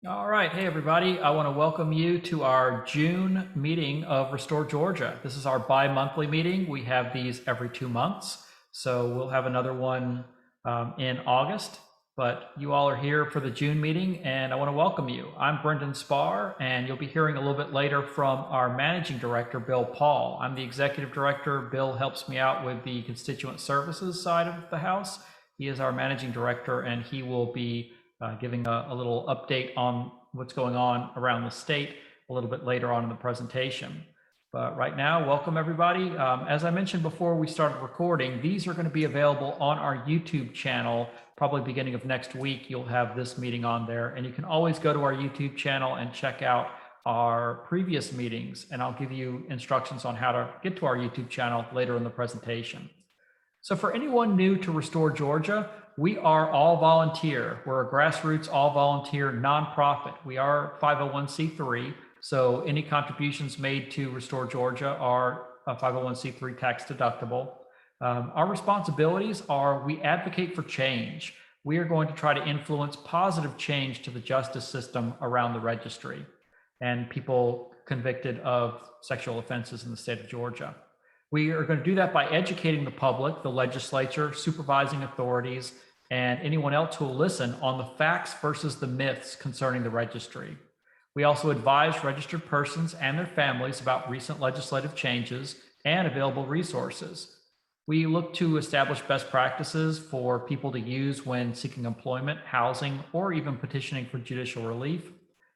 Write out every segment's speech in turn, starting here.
All right. Hey, everybody. I want to welcome you to our June meeting of Restore Georgia. This is our bi-monthly meeting. We have these every 2 months. So we'll have another one in August. But you all are here for the June meeting, and I want to welcome you. I'm Brendan Spar, and you'll be hearing a little bit later from our managing director, Bill Paul. I'm the executive director. Bill helps me out with the constituent services side of the house. He is our managing director, and he will be giving a little update on what's going on around the state a little bit later on in the presentation. But right now, welcome everybody. As I mentioned before we started recording, these are going to be available on our YouTube channel. Probably beginning of next week, you'll have this meeting on there. And you can always go to our YouTube channel and check out our previous meetings. And I'll give you instructions on how to get to our YouTube channel later in the presentation. So for anyone new to Restore Georgia, we are all volunteer. We're a grassroots, all volunteer nonprofit. We are 501c3, so any contributions made to Restore Georgia are 501c3 tax deductible. Our responsibilities are we advocate for change. We are going to try to influence positive change to the justice system around the registry and people convicted of sexual offenses in the state of Georgia. We are going to do that by educating the public, the legislature, supervising authorities, and anyone else who will listen on the facts versus the myths concerning the registry. We also advise registered persons and their families about recent legislative changes and available resources. We look to establish best practices for people to use when seeking employment, housing, or even petitioning for judicial relief.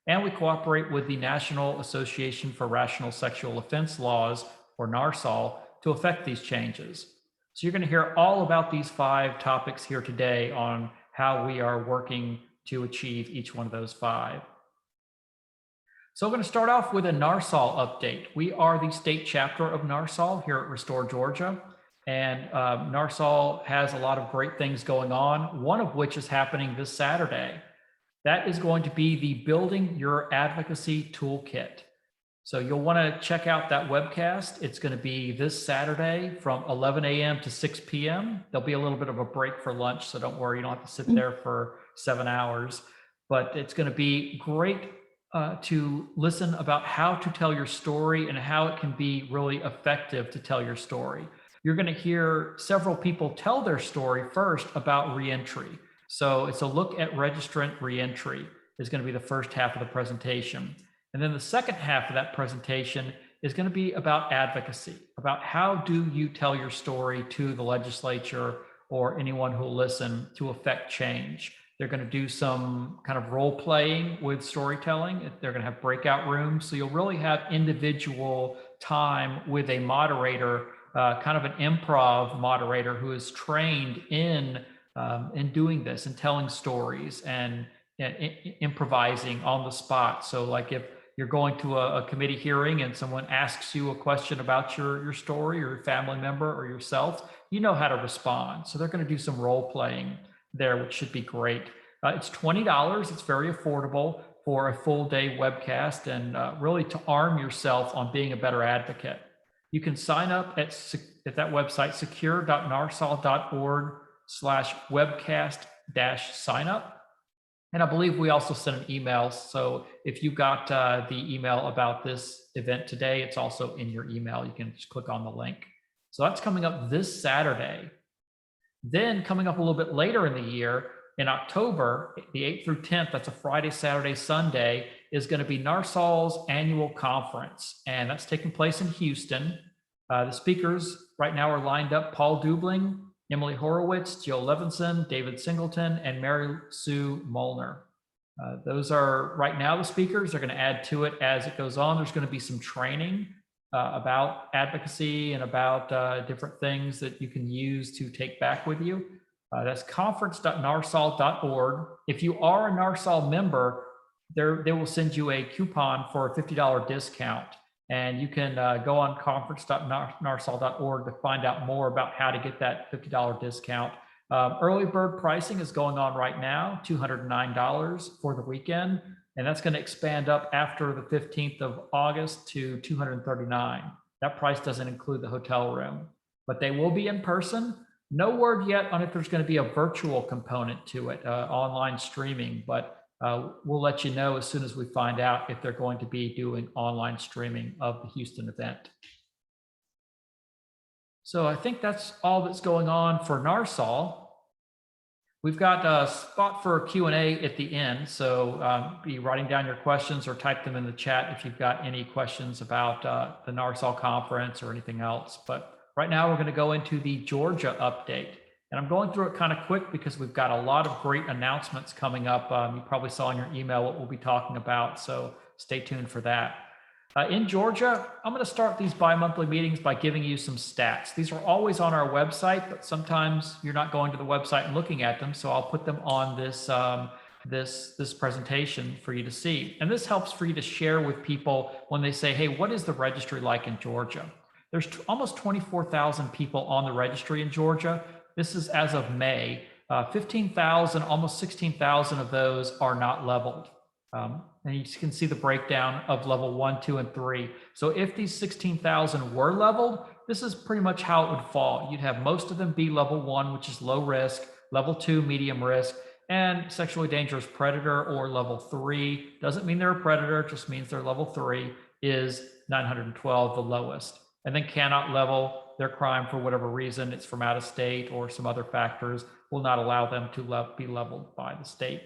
And we cooperate with the National Association for Rational Sexual Offense Laws, or NARSAL, to affect these changes. So you're going to hear all about these 5 topics here today on how we are working to achieve each one of those 5. So I'm going to start off with a NARSAL update. We are the state chapter of NARSAL here at Restore Georgia, and NARSAL has a lot of great things going on, one of which is happening this Saturday. That is going to be the Building Your Advocacy Toolkit. So you'll want to check out that webcast. It's going to be this Saturday from 11 a.m. to 6 p.m. There'll be a little bit of a break for lunch, so don't worry, you don't have to sit there for 7 hours. But it's going to be great to listen about how to tell your story and how it can be really effective to tell your story. You're going to hear several people tell their story first about reentry. So it's a look at registrant reentry is going to be the first half of the presentation. And then the second half of that presentation is going to be about advocacy, about how do you tell your story to the legislature or anyone who will listen to affect change. They're going to do some kind of role playing with storytelling. They're going to have breakout rooms. So you'll really have individual time with a moderator, kind of an improv moderator who is trained in doing this and telling stories and improvising on the spot. So like if you're going to a committee hearing and someone asks you a question about your story or your family member or yourself, you know how to respond. So they're going to do some role playing there, which should be great. It's $20. It's very affordable for a full day webcast and really to arm yourself on being a better advocate. You can sign up at that website, secure.narsal.org/webcast-signup. And I believe we also sent an email. So if you got the email about this event today, it's also in your email. You can just click on the link. So that's coming up this Saturday. Then coming up a little bit later in the year, in October, the 8th through 10th, that's a Friday, Saturday, Sunday, is going to be NARSAL's annual conference. And that's taking place in Houston. The speakers right now are lined up: Paul Dubling, Emily Horowitz, Jill Levinson, David Singleton, and Mary Sue Molnar. Those are right now the speakers. They're going to add to it as it goes on. There's going to be some training about advocacy and about different things that you can use to take back with you. That's conference.narsal.org. If you are a NARSAL member, they will send you a coupon for a $50 discount. And you can go on conference.narsal.org to find out more about how to get that $50 discount. Early bird pricing is going on right now, $209 for the weekend. And that's going to expand up after the 15th of August to $239. That price doesn't include the hotel room, but they will be in person. No word yet on if there's going to be a virtual component to it, online streaming, but we'll let you know as soon as we find out if they're going to be doing online streaming of the Houston event. So I think that's all that's going on for NARSOL. We've got a spot for Q&A at the end, so be writing down your questions or type them in the chat if you've got any questions about the NARSOL conference or anything else. But right now we're going to go into the Georgia update. And I'm going through it kind of quick because we've got a lot of great announcements coming up. You probably saw in your email what we'll be talking about, so stay tuned for that. In Georgia, I'm going to start these bi-monthly meetings by giving you some stats. These are always on our website, but sometimes you're not going to the website and looking at them, so I'll put them on this this presentation for you to see. And this helps for you to share with people when they say, hey, what is the registry like in Georgia? There's almost 24,000 people on the registry in Georgia. This is as of May. 15,000, almost 16,000 of those are not leveled. And you can see the breakdown of level 1, 2, and 3. So if these 16,000 were leveled, this is pretty much how it would fall. You'd have most of them be level 1, which is low risk, level 2, medium risk, and sexually dangerous predator, or level 3. Doesn't mean they're a predator, just means they're level 3, is 912, the lowest. And then cannot level their crime for whatever reason. It's from out of state or some other factors will not allow them to be leveled by the state.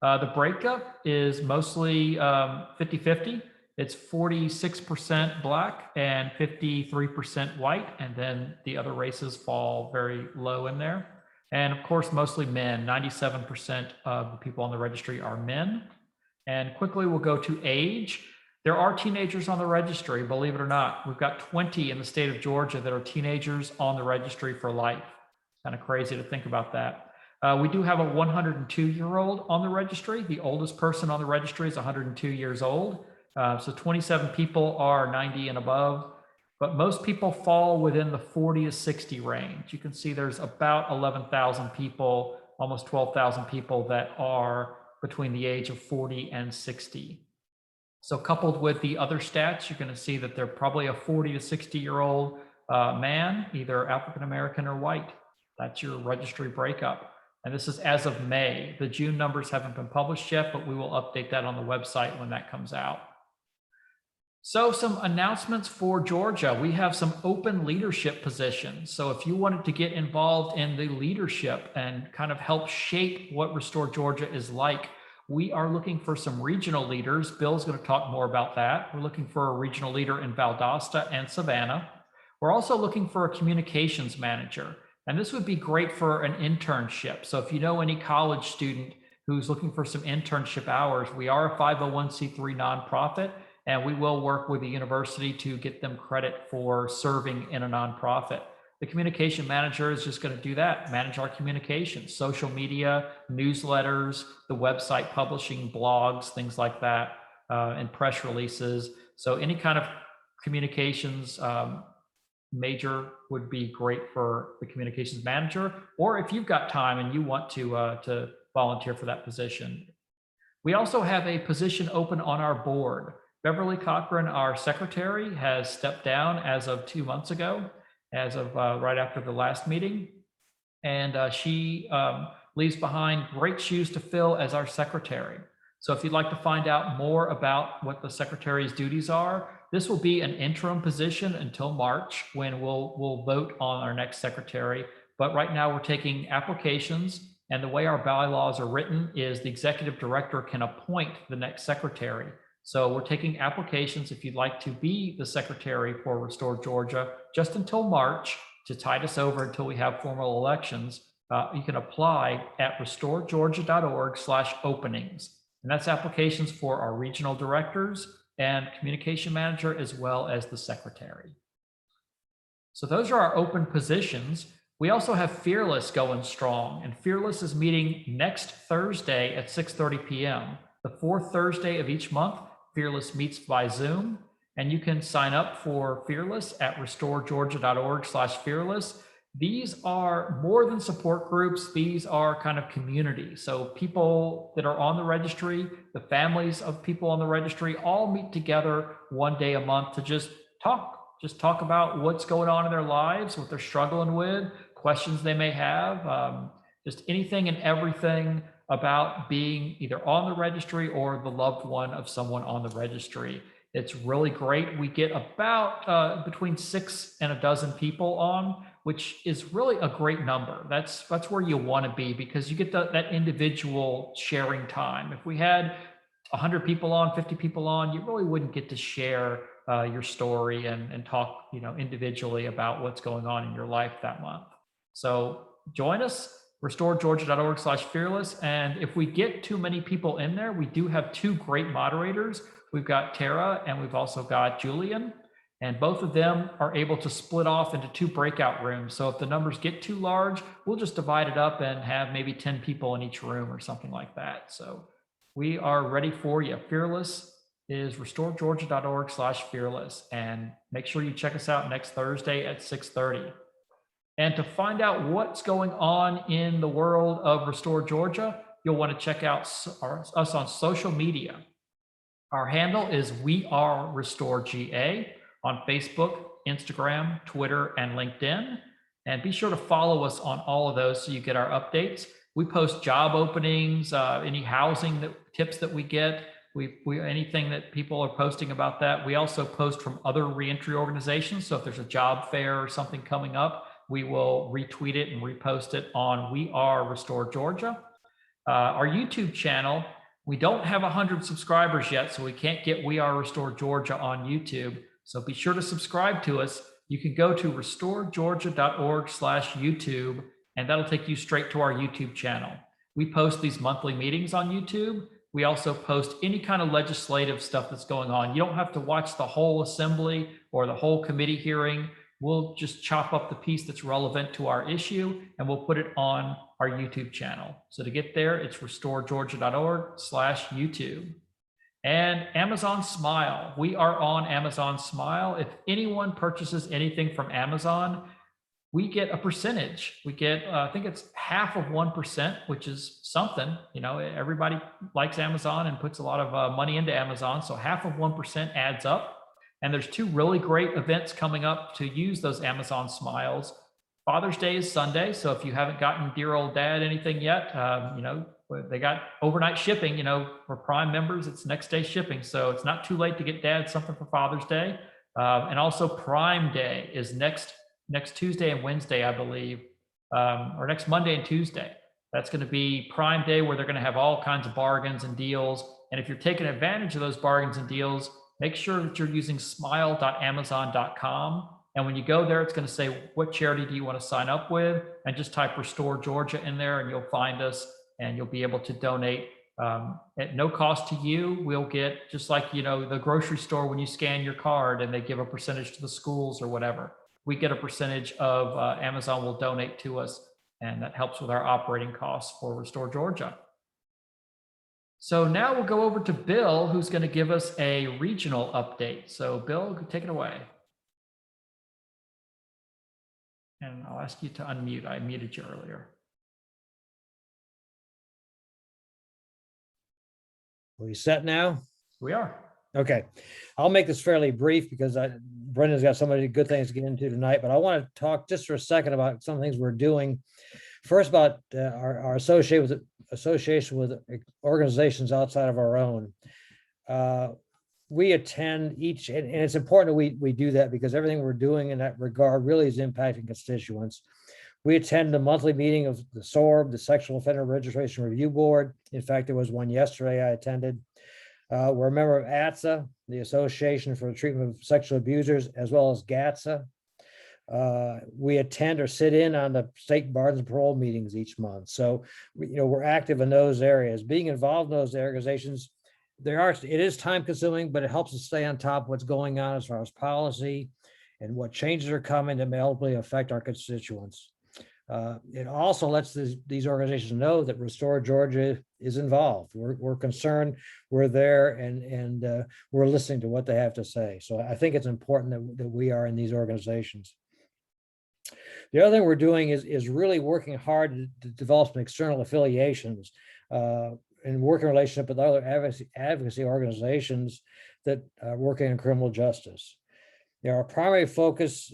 The breakup is mostly 50-50. It's 46% black and 53% white, and then the other races fall very low in there. And of course, mostly men. 97% of the people on the registry are men. And quickly, we'll go to age. There are teenagers on the registry, believe it or not. We've got 20 in the state of Georgia that are teenagers on the registry for life. Kind of crazy to think about that. We do have a 102-year-old on the registry. The oldest person on the registry is 102 years old. So 27 people are 90 and above, but most people fall within the 40 to 60 range. You can see there's about 11,000 people, almost 12,000 people that are between the age of 40 and 60. So coupled with the other stats, you're going to see that they're probably a 40 to 60-year-old man, either African-American or white. That's your registry breakup. And this is as of May. The June numbers haven't been published yet, but we will update that on the website when that comes out. So some announcements for Georgia. We have some open leadership positions. So if you wanted to get involved in the leadership and kind of help shape what Restore Georgia is like, we are looking for some regional leaders. Bill's going to talk more about that. We're looking for a regional leader in Valdosta and Savannah. We're also looking for a communications manager. And this would be great for an internship. So if you know any college student who's looking for some internship hours, we are a 501c3 nonprofit, and we will work with the university to get them credit for serving in a nonprofit. The communication manager is just going to do that, manage our communications, social media, newsletters, the website publishing, blogs, things like that, and press releases. So any kind of communications major would be great for the communications manager, or if you've got time and you want to volunteer for that position. We also have a position open on our board. Beverly Cochran, our secretary, has stepped down as of 2 months ago, as of right after the last meeting. And she leaves behind great shoes to fill as our secretary. So if you'd like to find out more about what the secretary's duties are, this will be an interim position until March, when we'll vote on our next secretary. But right now we're taking applications, and the way our bylaws are written is the executive director can appoint the next secretary. So we're taking applications if you'd like to be the secretary for Restore Georgia just until March to tide us over until we have formal elections. You can apply at restoregeorgia.org/openings. And that's applications for our regional directors and communication manager, as well as the secretary. So those are our open positions. We also have Fearless going strong, and Fearless is meeting next Thursday at 6:30 p.m. The fourth Thursday of each month, Fearless meets by Zoom, and you can sign up for Fearless at restoregeorgia.org/fearless. These are more than support groups. These are kind of community. So people that are on the registry, the families of people on the registry, all meet together one day a month to just talk about what's going on in their lives, what they're struggling with, questions they may have, just anything and everything about being either on the registry or the loved one of someone on the registry. It's really great. We get about between 6 and a dozen people on, which is really a great number. That's where you want to be, because you get that individual sharing time. If we had 100 people on, 50 people on, you really wouldn't get to share your story and talk, individually about what's going on in your life that month. So join us, restoregeorgia.org/fearless. And if we get too many people in there, we do have 2 great moderators. We've got Tara and we've also got Julian, and both of them are able to split off into 2 breakout rooms. So if the numbers get too large, we'll just divide it up and have maybe 10 people in each room or something like that. So we are ready for you. Fearless is restoregeorgia.org/fearless. And make sure you check us out next Thursday at 6:30. And to find out what's going on in the world of Restore Georgia, you'll want to check out us on social media. Our handle is We Are Restore GA on Facebook, Instagram, Twitter, and LinkedIn. And be sure to follow us on all of those so you get our updates. We post job openings, any housing tips that we get. We anything that people are posting about that. We also post from other reentry organizations. So if there's a job fair or something coming up, we will retweet it and repost it on We Are Restore Georgia. Our YouTube channel, we don't have 100 subscribers yet, so we can't get We Are Restore Georgia on YouTube. So be sure to subscribe to us. You can go to restoregeorgia.org/YouTube, and that'll take you straight to our YouTube channel. We post these monthly meetings on YouTube. We also post any kind of legislative stuff that's going on. You don't have to watch the whole assembly or the whole committee hearing. We'll just chop up the piece that's relevant to our issue and we'll put it on our YouTube channel. So to get there, it's restoregeorgia.org/YouTube. And Amazon Smile. We are on Amazon Smile. If anyone purchases anything from Amazon, we get a percentage. We get, I think it's 0.5%, which is something. Everybody likes Amazon and puts a lot of money into Amazon. So 0.5% adds up. And there's 2 really great events coming up to use those Amazon Smiles. Father's Day is Sunday. So if you haven't gotten dear old dad anything yet, they got overnight shipping, for Prime members, it's next day shipping. So it's not too late to get dad something for Father's Day. And also Prime Day is next Tuesday and Wednesday, I believe, or next Monday and Tuesday. That's going to be Prime Day, where they're going to have all kinds of bargains and deals. And if you're taking advantage of those bargains and deals, make sure that you're using smile.amazon.com. And when you go there, it's going to say, what charity do you want to sign up with? And just type Restore Georgia in there and you'll find us and you'll be able to donate at no cost to you. We'll get, just like, the grocery store, when you scan your card and they give a percentage to the schools or whatever, we get a percentage of Amazon will donate to us. And that helps with our operating costs for Restore Georgia. So now we'll go over to Bill, who's going to give us a regional update. So Bill, take it away. And I'll ask you to unmute. I muted you earlier. Are we set now? We are. Okay. I'll make this fairly brief because Brendan's got so many good things to get into tonight, but I want to talk just for a second about some things we're doing. First, about our association with organizations outside of our own. We attend each, and it's important that we do that because everything we're doing in that regard really is impacting constituents. We attend the monthly meeting of the SORB, the Sexual Offender Registration Review Board. In fact, there was one yesterday I attended. We're a member of ATSA, the Association for the Treatment of Sexual Abusers, as well as GATSA. We attend or sit in on the state bars and parole meetings each month. So, we're active in those areas. Being involved in those organizations, it is time consuming, but it helps us stay on top of what's going on as far as policy and what changes are coming that may ultimately affect our constituents. It also lets these organizations know that Restore Georgia is involved. We're concerned, we're there, and we're listening to what they have to say. So I think it's important that we are in these organizations. The other thing we're doing is really working hard to develop some external affiliations and working relationship with other advocacy organizations that are working in criminal justice. Our primary focus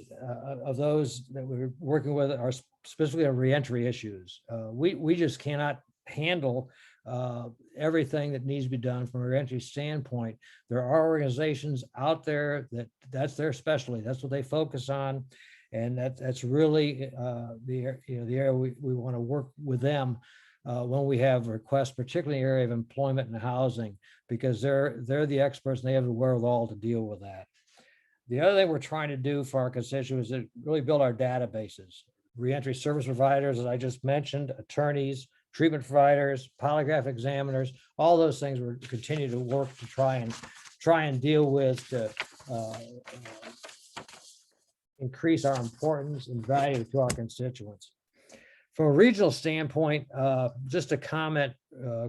of those that we're working with are specifically on reentry issues. We just cannot handle everything that needs to be done from a reentry standpoint. There are organizations out there that's their specialty. That's what they focus on. And that's really the area we want to work with them when we have requests, particularly in the area of employment and housing, because they're the experts and they have the wherewithal to deal with that. The other thing we're trying to do for our constituents is really build our databases. Reentry service providers, as I just mentioned, attorneys, treatment providers, polygraph examiners, all those things we're continue to work to try and deal with to increase our importance and value to our constituents. From a regional standpoint, just to comment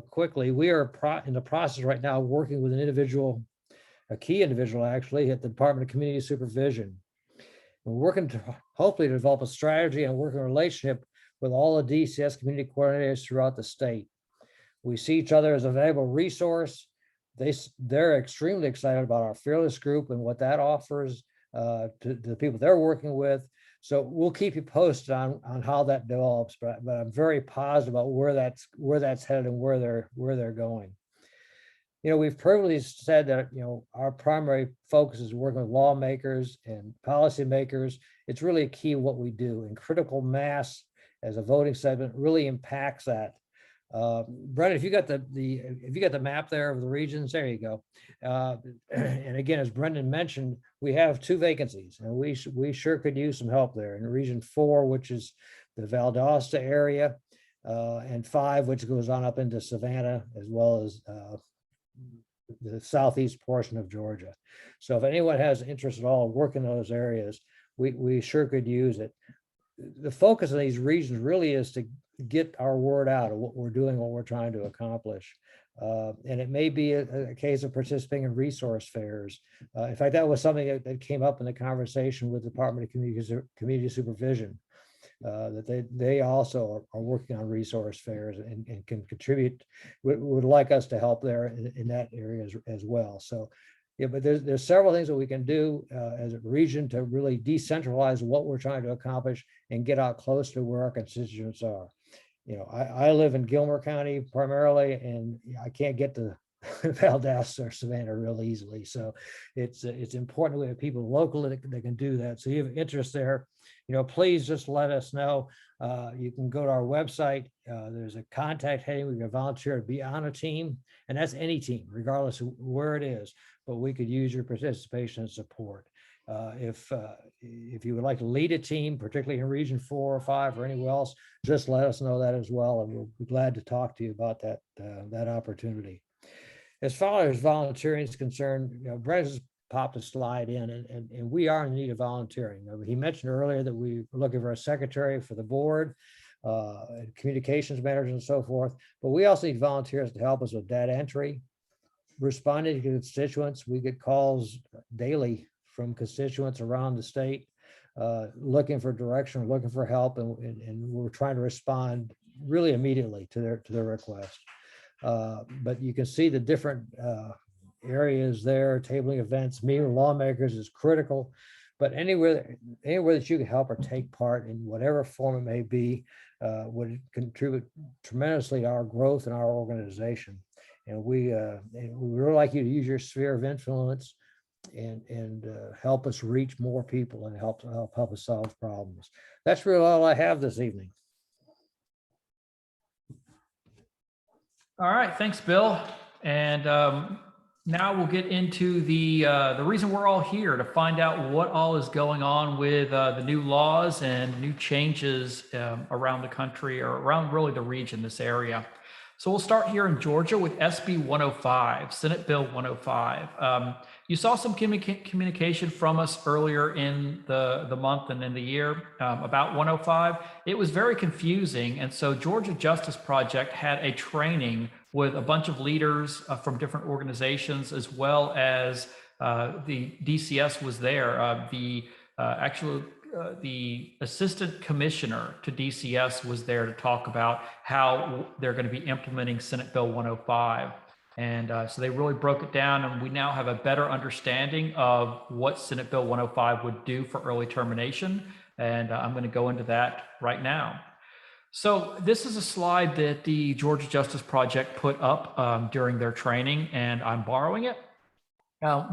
quickly, we are in the process right now working with an individual, a key individual actually, at the Department of Community Supervision. We're working to hopefully develop a strategy and working relationship with all the DCS community coordinators throughout the state. We see each other as a valuable resource. They're extremely excited about our Fearless group and what that offers to the people they're working with. So we'll keep you posted on how that develops, but I'm very positive about where that's headed and where they're going. We've previously said that, our primary focus is working with lawmakers and policymakers. It's really a key what we do, and critical mass as a voting segment really impacts that. Brendan, if you got the map there of the regions, there you go. And again, as Brendan mentioned, we have 2 vacancies, and we sure could use some help there in Region 4, which is the Valdosta area, and 5, which goes on up into Savannah, as well as the southeast portion of Georgia. So if anyone has interest at all in working in those areas, we sure could use it. The focus of these regions really is to get our word out of what we're doing, what we're trying to accomplish. And it may be a case of participating in resource fairs. In fact, that was something that came up in the conversation with the Department of Community Supervision, that they also are working on resource fairs and can contribute, would like us to help there in that area as well. So, yeah, but there's several things that we can do as a region to really decentralize what we're trying to accomplish and get out close to where our constituents are. I live in Gilmer County primarily, and I can't get to Valdosta or Savannah real easily. So it's important we have people locally that can do that. So you have interest there, please just let us know. You can go to our website. There's a contact heading. We can volunteer to be on a team, and that's any team, regardless of where it is. But we could use your participation and support. If you would like to lead a team, particularly in Region 4 or 5 or anywhere else, just let us know that as well, and we'll be glad to talk to you about that opportunity. As far as volunteering is concerned, Brett has popped a slide in, and we are in need of volunteering. He mentioned earlier that we were looking for a secretary for the board, communications managers and so forth, but we also need volunteers to help us with data entry, responding to constituents. We get calls daily from constituents around the state looking for direction, looking for help, and we're trying to respond really immediately to their request. But you can see the different areas there. Tabling events, meeting with lawmakers is critical, but anywhere that you can help or take part in whatever form it may be would contribute tremendously to our growth and our organization. And we would really like you to use your sphere of influence and help us reach more people and help us solve problems. That's really all I have this evening. All right, thanks, Bill. And now we'll get into the reason we're all here, to find out what all is going on with the new laws and new changes around the country, or around really the region, this area. So we'll start here in Georgia with SB 105, Senate Bill 105. You saw some communication from us earlier in the month and in the year about 105. It was very confusing. And so Georgia Justice Project had a training with a bunch of leaders from different organizations, as well as the DCS was there. The assistant commissioner to DCS was there to talk about how they're going to be implementing Senate Bill 105. And so they really broke it down, and we now have a better understanding of what Senate Bill 105 would do for early termination. And I'm going to go into that right now. So this is a slide that the Georgia Justice Project put up during their training, and I'm borrowing it.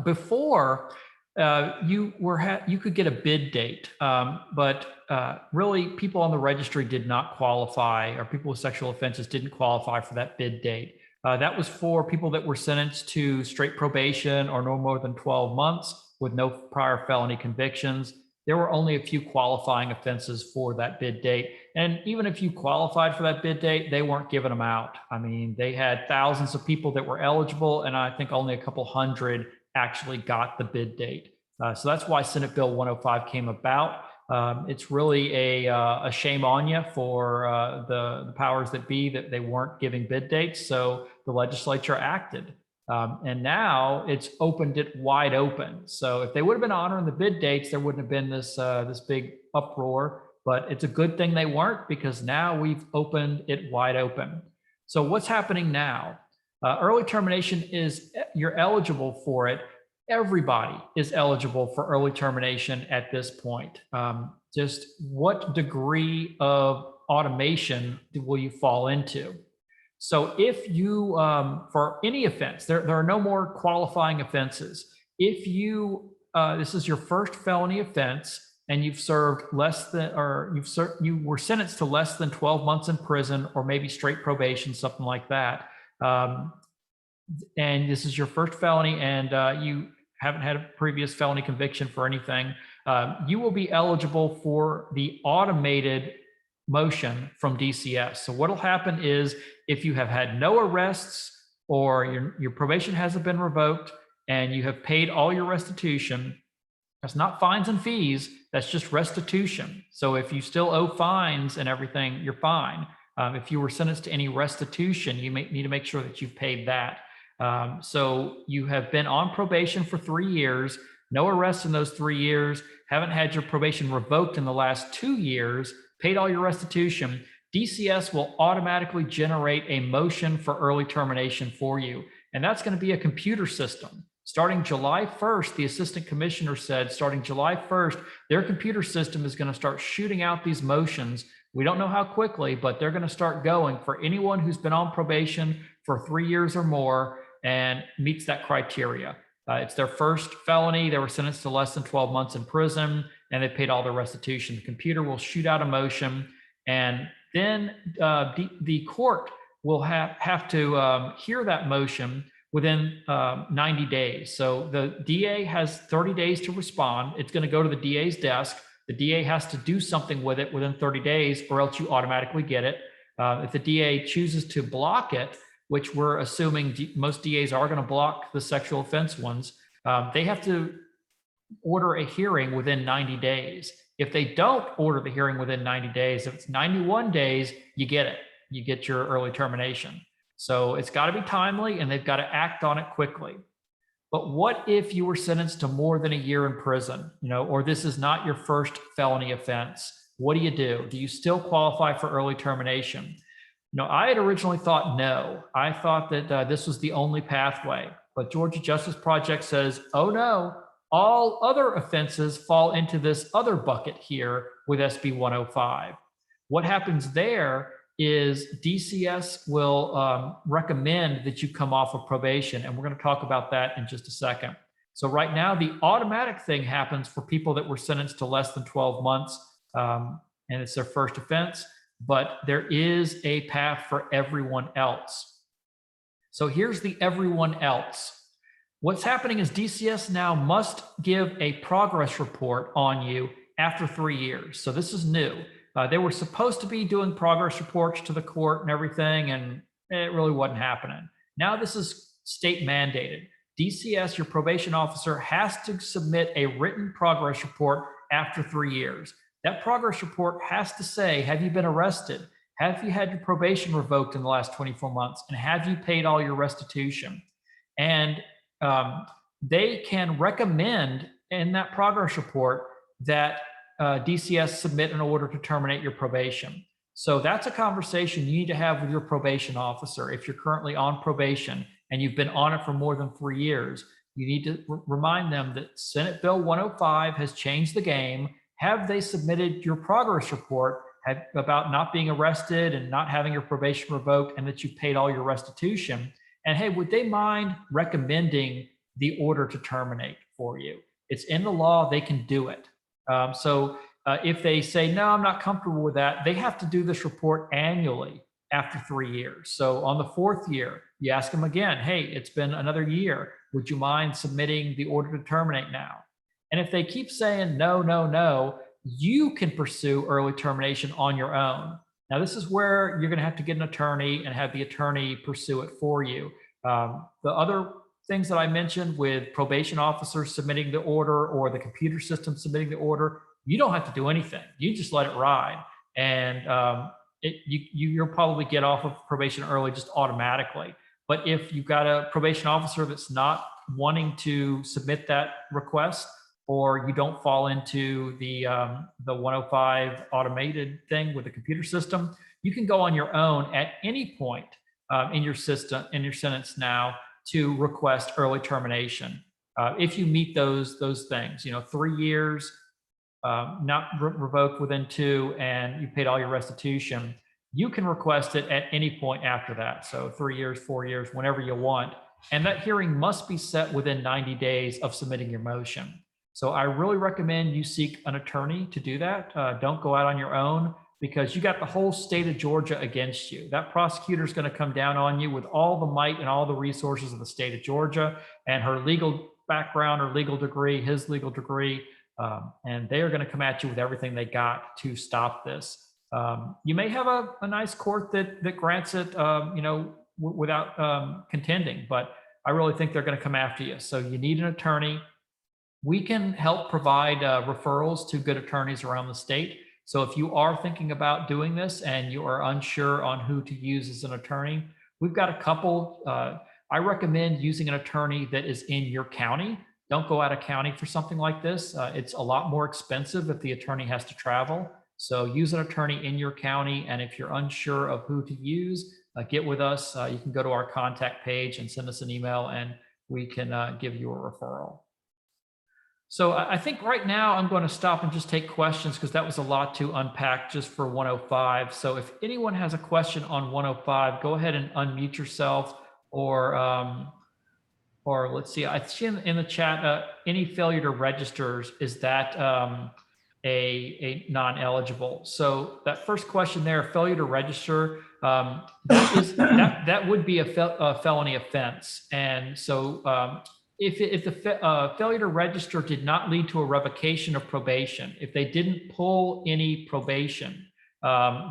Before, you could get a bid date, but really people on the registry did not qualify, or people with sexual offenses didn't qualify for that bid date. That was for people that were sentenced to straight probation or no more than 12 months with no prior felony convictions. There were only a few qualifying offenses for that bid date. And even if you qualified for that bid date, they weren't giving them out. I mean, they had thousands of people that were eligible, and I think only a couple hundred actually got the bid date. So that's why Senate Bill 105 came about. It's really a shame on you for the powers that be that they weren't giving bid dates. So the legislature acted. And now it's opened it wide open. So if they would have been honoring the bid dates, there wouldn't have been this big uproar. But it's a good thing they weren't, because now we've opened it wide open. So what's happening now? Early termination you're eligible for it. Everybody is eligible for early termination at this point. Just what degree of automation will you fall into? So if you, for any offense, there are no more qualifying offenses. If this is your first felony offense and you've served less than, or you were sentenced to less than 12 months in prison, or maybe straight probation, something like that, and this is your first felony, and you haven't had a previous felony conviction for anything, you will be eligible for the automated motion from DCS. So what'll happen is, if you have had no arrests, or your probation hasn't been revoked, and you have paid all your restitution, that's not fines and fees, that's just restitution. So if you still owe fines and everything, you're fine. If you were sentenced to any restitution, you may need to make sure that you've paid that. So you have been on probation for 3 years, no arrests in those 3 years, haven't had your probation revoked in the last 2 years, paid all your restitution, DCS will automatically generate a motion for early termination for you. And that's going to be a computer system. Starting July 1st, the assistant commissioner said, starting July 1st, their computer system is going to start shooting out these motions. We don't know how quickly, but they're going to start going for anyone who's been on probation for 3 years or more and meets that criteria. It's their first felony. They were sentenced to less than 12 months in prison, and they paid all their restitution. The computer will shoot out a motion, and then the court will have to hear that motion within 90 days. So the DA has 30 days to respond. It's going to go to the DA's desk. The DA has to do something with it within 30 days, or else you automatically get it. If the DA chooses to block it, which we're assuming most DAs are going to block the sexual offense ones, they have to order a hearing within 90 days. If they don't order the hearing within 90 days, if it's 91 days, you get it. You get your early termination. So it's got to be timely, and they've got to act on it quickly. But what if you were sentenced to more than a year in prison, or this is not your first felony offense? What do? Do you still qualify for early termination? I had originally thought no. I thought that this was the only pathway. But Georgia Justice Project says, oh no, all other offenses fall into this other bucket here with SB 105. What happens there is DCS will recommend that you come off of probation, and we're going to talk about that in just a second. So right now, the automatic thing happens for people that were sentenced to less than 12 months, and it's their first offense, but there is a path for everyone else. So here's the everyone else. What's happening is DCS now must give a progress report on you after 3 years. So this is new. They were supposed to be doing progress reports to the court and everything, and it really wasn't happening. Now this is state mandated. DCS, your probation officer, has to submit a written progress report after 3 years. That progress report has to say, have you been arrested? Have you had your probation revoked in the last 24 months? And have you paid all your restitution? And they can recommend in that progress report that DCS submit an order to terminate your probation. So that's a conversation you need to have with your probation officer. If you're currently on probation and you've been on it for more than 3 years, you need to remind them that Senate Bill 105 has changed the game. Have they submitted your progress report? about not being arrested and not having your probation revoked, and that you've paid all your restitution. And hey, would they mind recommending the order to terminate for you? It's in the law, they can do it. If they say, no, I'm not comfortable with that, they have to do this report annually after 3 years. So on the 4th year, you ask them again, hey, it's been another year. Would you mind submitting the order to terminate now? And if they keep saying no, no, no, you can pursue early termination on your own. Now, this is where you're going to have to get an attorney and have the attorney pursue it for you. The other things that I mentioned with probation officers submitting the order or the computer system submitting the order, you don't have to do anything. You just let it ride. And you'll probably get off of probation early just automatically. But if you've got a probation officer that's not wanting to submit that request, or you don't fall into the 105 automated thing with the computer system, you can go on your own at any point in your sentence now to request early termination. If you meet those things, 3 years, not revoked within 2, and you paid all your restitution, you can request it at any point after that. So 3 years, 4 years, whenever you want. And that hearing must be set within 90 days of submitting your motion. So I really recommend you seek an attorney to do that. Don't go out on your own, because you got the whole state of Georgia against you. That prosecutor is going to come down on you with all the might and all the resources of the state of Georgia, and her legal background, her legal degree, his legal degree, and they are going to come at you with everything they got to stop this. You may have a nice court that grants it, without contending, but I really think they're going to come after you. So you need an attorney. We can help provide referrals to good attorneys around the state. So if you are thinking about doing this and you are unsure on who to use as an attorney, we've got a couple. I recommend using an attorney that is in your county. Don't go out of county for something like this. It's a lot more expensive if the attorney has to travel. So use an attorney in your county. And if you're unsure of who to use, get with us. You can go to our contact page and send us an email, and we can give you a referral. So I think right now I'm going to stop and just take questions, because that was a lot to unpack just for 105. So if anyone has a question on 105, go ahead and unmute yourself, or let's see, I see in the chat, any failure to register, is that a non-eligible? So that first question there, failure to register, that would be a felony offense. And so if the failure to register did not lead to a revocation of probation, if they didn't pull any probation,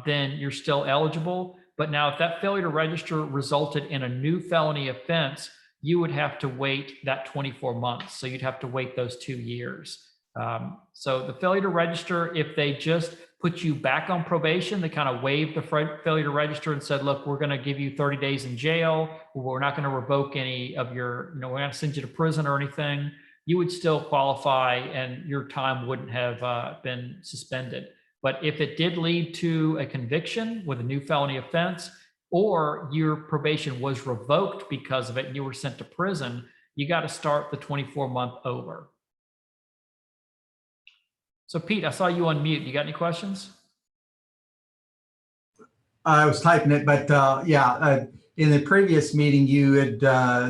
then you're still eligible. But now if that failure to register resulted in a new felony offense, you would have to wait that 24 months. So you'd have to wait those 2 years. So the failure to register, if they just put you back on probation, they kind of waived the failure to register and said, look, we're going to give you 30 days in jail. We're not going to revoke any of your, we're not going to send you to prison or anything. You would still qualify, and your time wouldn't have been suspended. But if it did lead to a conviction with a new felony offense, or your probation was revoked because of it and you were sent to prison, you got to start the 24-month over. So Pete, I saw you on mute. You got any questions? I was typing it, but in the previous meeting, you had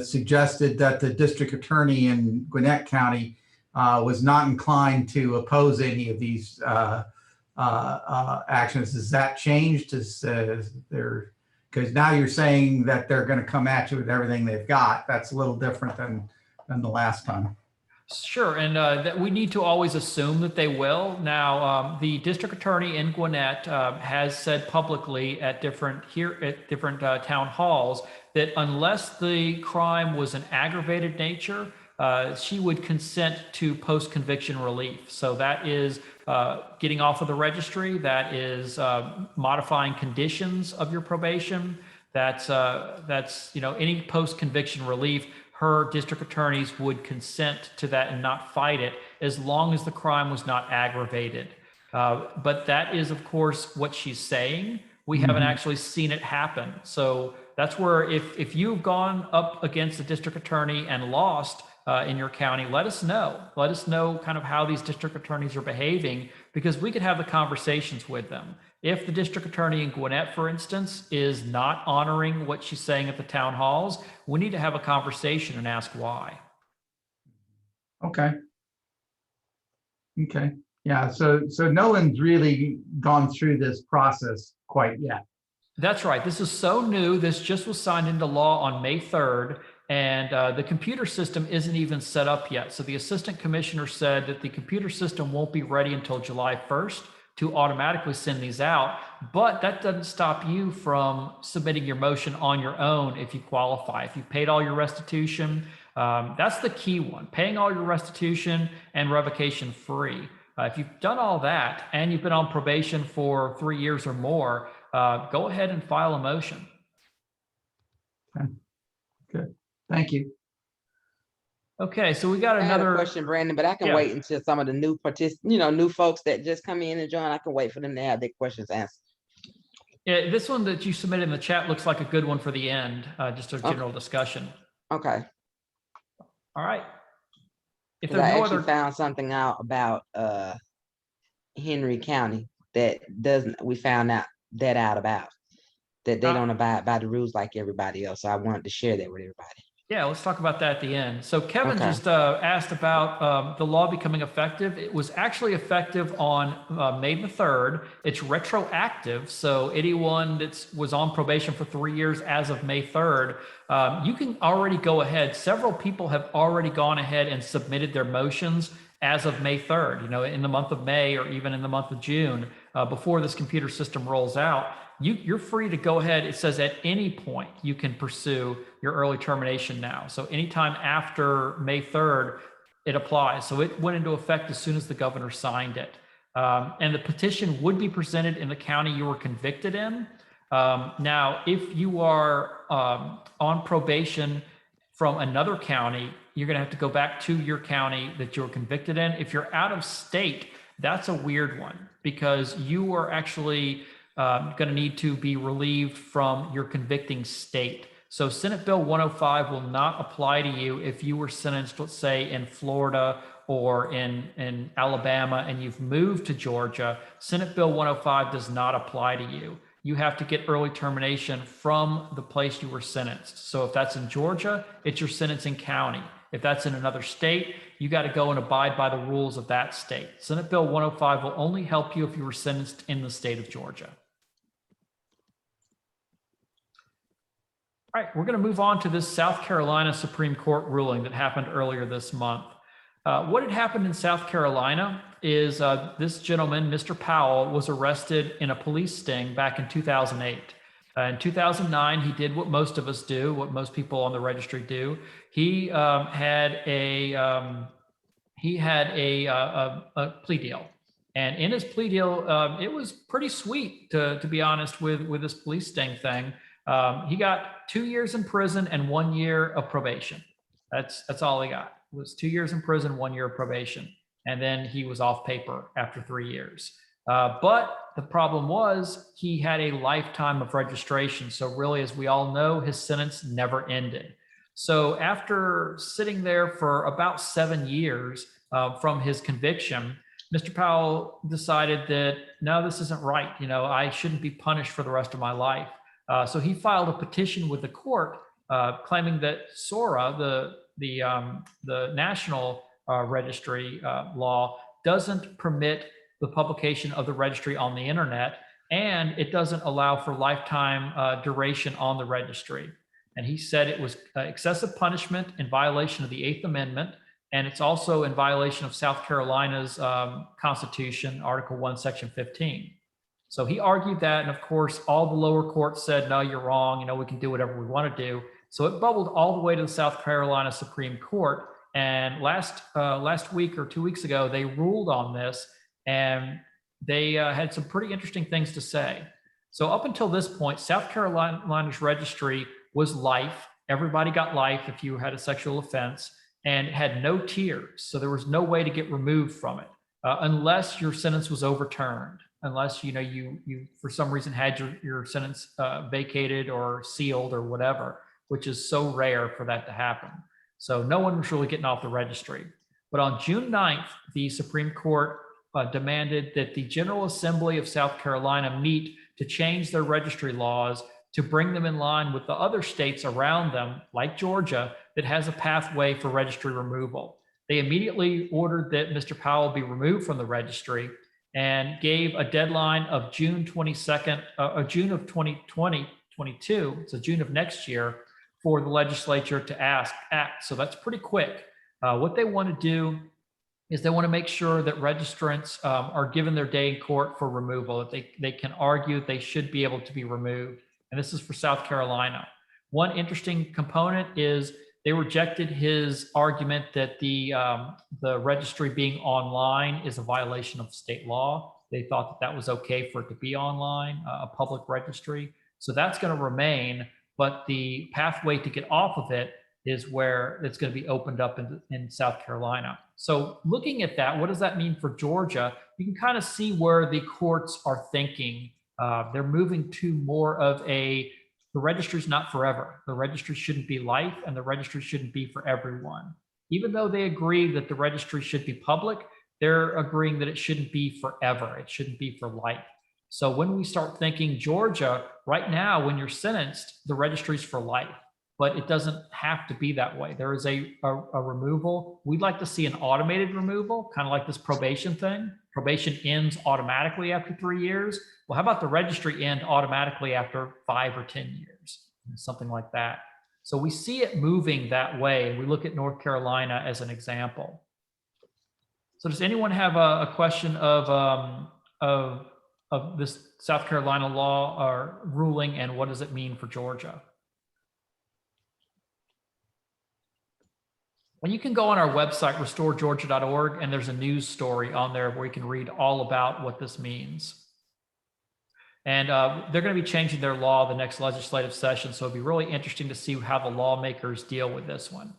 suggested that the district attorney in Gwinnett County was not inclined to oppose any of these actions. Has that changed? Because now you're saying that they're going to come at you with everything they've got. That's a little different than the last time. Sure, and that we need to always assume that they will. Now, the district attorney in Gwinnett has said publicly at different town halls that unless the crime was an aggravated nature, she would consent to post-conviction relief. So that is getting off of the registry. That is modifying conditions of your probation. That's any post-conviction relief. Her district attorneys would consent to that and not fight it, as long as the crime was not aggravated. But that is, of course, what she's saying. We haven't actually seen it happen. So that's where if you've gone up against the district attorney and lost in your county, let us know. Let us know kind of how these district attorneys are behaving, because we could have the conversations with them. If the district attorney in Gwinnett, for instance, is not honoring what she's saying at the town halls, we need to have a conversation and ask why. Okay. Okay. Yeah. So no one's really gone through this process quite yet. That's right. This is so new. This just was signed into law on May 3rd, and the computer system isn't even set up yet. So the assistant commissioner said that the computer system won't be ready until July 1st to automatically send these out. But that doesn't stop you from submitting your motion on your own if you qualify. If you paid all your restitution, that's the key one, paying all your restitution and revocation free. If you've done all that and you've been on probation for 3 years or more, go ahead and file a motion. Okay. Good. Thank you. Okay, so we got I had a another question, Brandon, but I can Yeah. wait until some of the new new folks that just come in and join. I can wait for them to have their questions answered. Yeah, this one that you submitted in the chat looks like a good one for the end, just a general discussion. Okay. All right. If 'Cause there's I no actually other, found something out about Henry County we found out about that they Ah. don't abide by the rules like everybody else. So I wanted to share that with everybody. yeah, let's talk about that at the end. So Kevin Okay. just asked about the law becoming effective. It was actually effective on May the 3rd. It's retroactive. So anyone that was on probation for 3 years as of May 3rd, you can already go ahead. Several people have already gone ahead and submitted their motions as of May 3rd, in the month of May or even in the month of June, before this computer system rolls out. You're free to go ahead. It says at any point you can pursue your early termination now. So anytime after May 3rd, it applies. So it went into effect as soon as the governor signed it. And the petition would be presented in the county you were convicted in. Now, if you are on probation from another county, you're going to have to go back to your county that you were convicted in. If you're out of state, that's a weird one because you are actually going to need to be relieved from your convicting state. So Senate Bill 105 will not apply to you if you were sentenced, let's say, in Florida or in Alabama and you've moved to Georgia. Senate Bill 105 does not apply to you. You have to get early termination from the place you were sentenced. So if that's in Georgia, it's your sentencing county. If that's in another state, you got to go and abide by the rules of that state. Senate Bill 105 will only help you if you were sentenced in the state of Georgia. All right, we're going to move on to this South Carolina Supreme Court ruling that happened earlier this month. What had happened in South Carolina is this gentleman, Mr. Powell, was arrested in a police sting back in 2008. In 2009, he did what most of us do, what most people on the registry do. He had a plea deal, and in his plea deal, it was pretty sweet, to be honest, with this police sting thing. He got 2 years in prison and 1 year of probation. That's all he got. It was 2 years in prison, 1 year of probation, and then he was off paper after 3 years. But the problem was he had a lifetime of registration. So really, as we all know, his sentence never ended. So after sitting there for about 7 years from his conviction, Mr. Powell decided that, no, this isn't right. I shouldn't be punished for the rest of my life. So he filed a petition with the court claiming that SORA, the national registry law, doesn't permit the publication of the registry on the internet, and it doesn't allow for lifetime duration on the registry. And he said it was excessive punishment in violation of the 8th Amendment, and it's also in violation of South Carolina's Constitution, Article 1, Section 15. So he argued that, and of course, all the lower courts said, no, you're wrong, we can do whatever we want to do. So it bubbled all the way to the South Carolina Supreme Court, and last week or 2 weeks ago, they ruled on this, and they had some pretty interesting things to say. So up until this point, South Carolina's registry was life. Everybody got life if you had a sexual offense, and it had no tiers. So there was no way to get removed from it unless your sentence was overturned, unless you for some reason had your sentence vacated or sealed or whatever, which is so rare for that to happen. So no one was really getting off the registry. But on June 9th, the Supreme Court demanded that the General Assembly of South Carolina meet to change their registry laws to bring them in line with the other states around them, like Georgia, that has a pathway for registry removal. They immediately ordered that Mr. Powell be removed from the registry and gave a deadline of June 22nd, June of 2022, so June of next year, for the legislature to act. So that's pretty quick. What they want to do is they want to make sure that registrants are given their day in court for removal, that they can argue that they should be able to be removed. And this is for South Carolina. One interesting component is they rejected his argument that the registry being online is a violation of state law. They thought that that was okay for it to be online, a public registry. So that's going to remain, but the pathway to get off of it is where it's going to be opened up in South Carolina. So looking at that, what does that mean for Georgia? You can kind of see where the courts are thinking. They're moving to more of the registry's not forever. The registry shouldn't be life, and the registry shouldn't be for everyone. Even though they agree that the registry should be public, they're agreeing that it shouldn't be forever. It shouldn't be for life. So when we start thinking Georgia, right now, when you're sentenced, the registry's for life, but it doesn't have to be that way. There is a removal. We'd like to see an automated removal, kind of like this probation thing. Probation ends automatically after 3 years. Well, how about the registry end automatically after 5 or 10 years? Something like that. So we see it moving that way. We look at North Carolina as an example. So does anyone have a question of this South Carolina law or ruling, and what does it mean for Georgia? And you can go on our website, restoregeorgia.org, and there's a news story on there where you can read all about what this means. And they're going to be changing their law the next legislative session, so it'll be really interesting to see how the lawmakers deal with this one.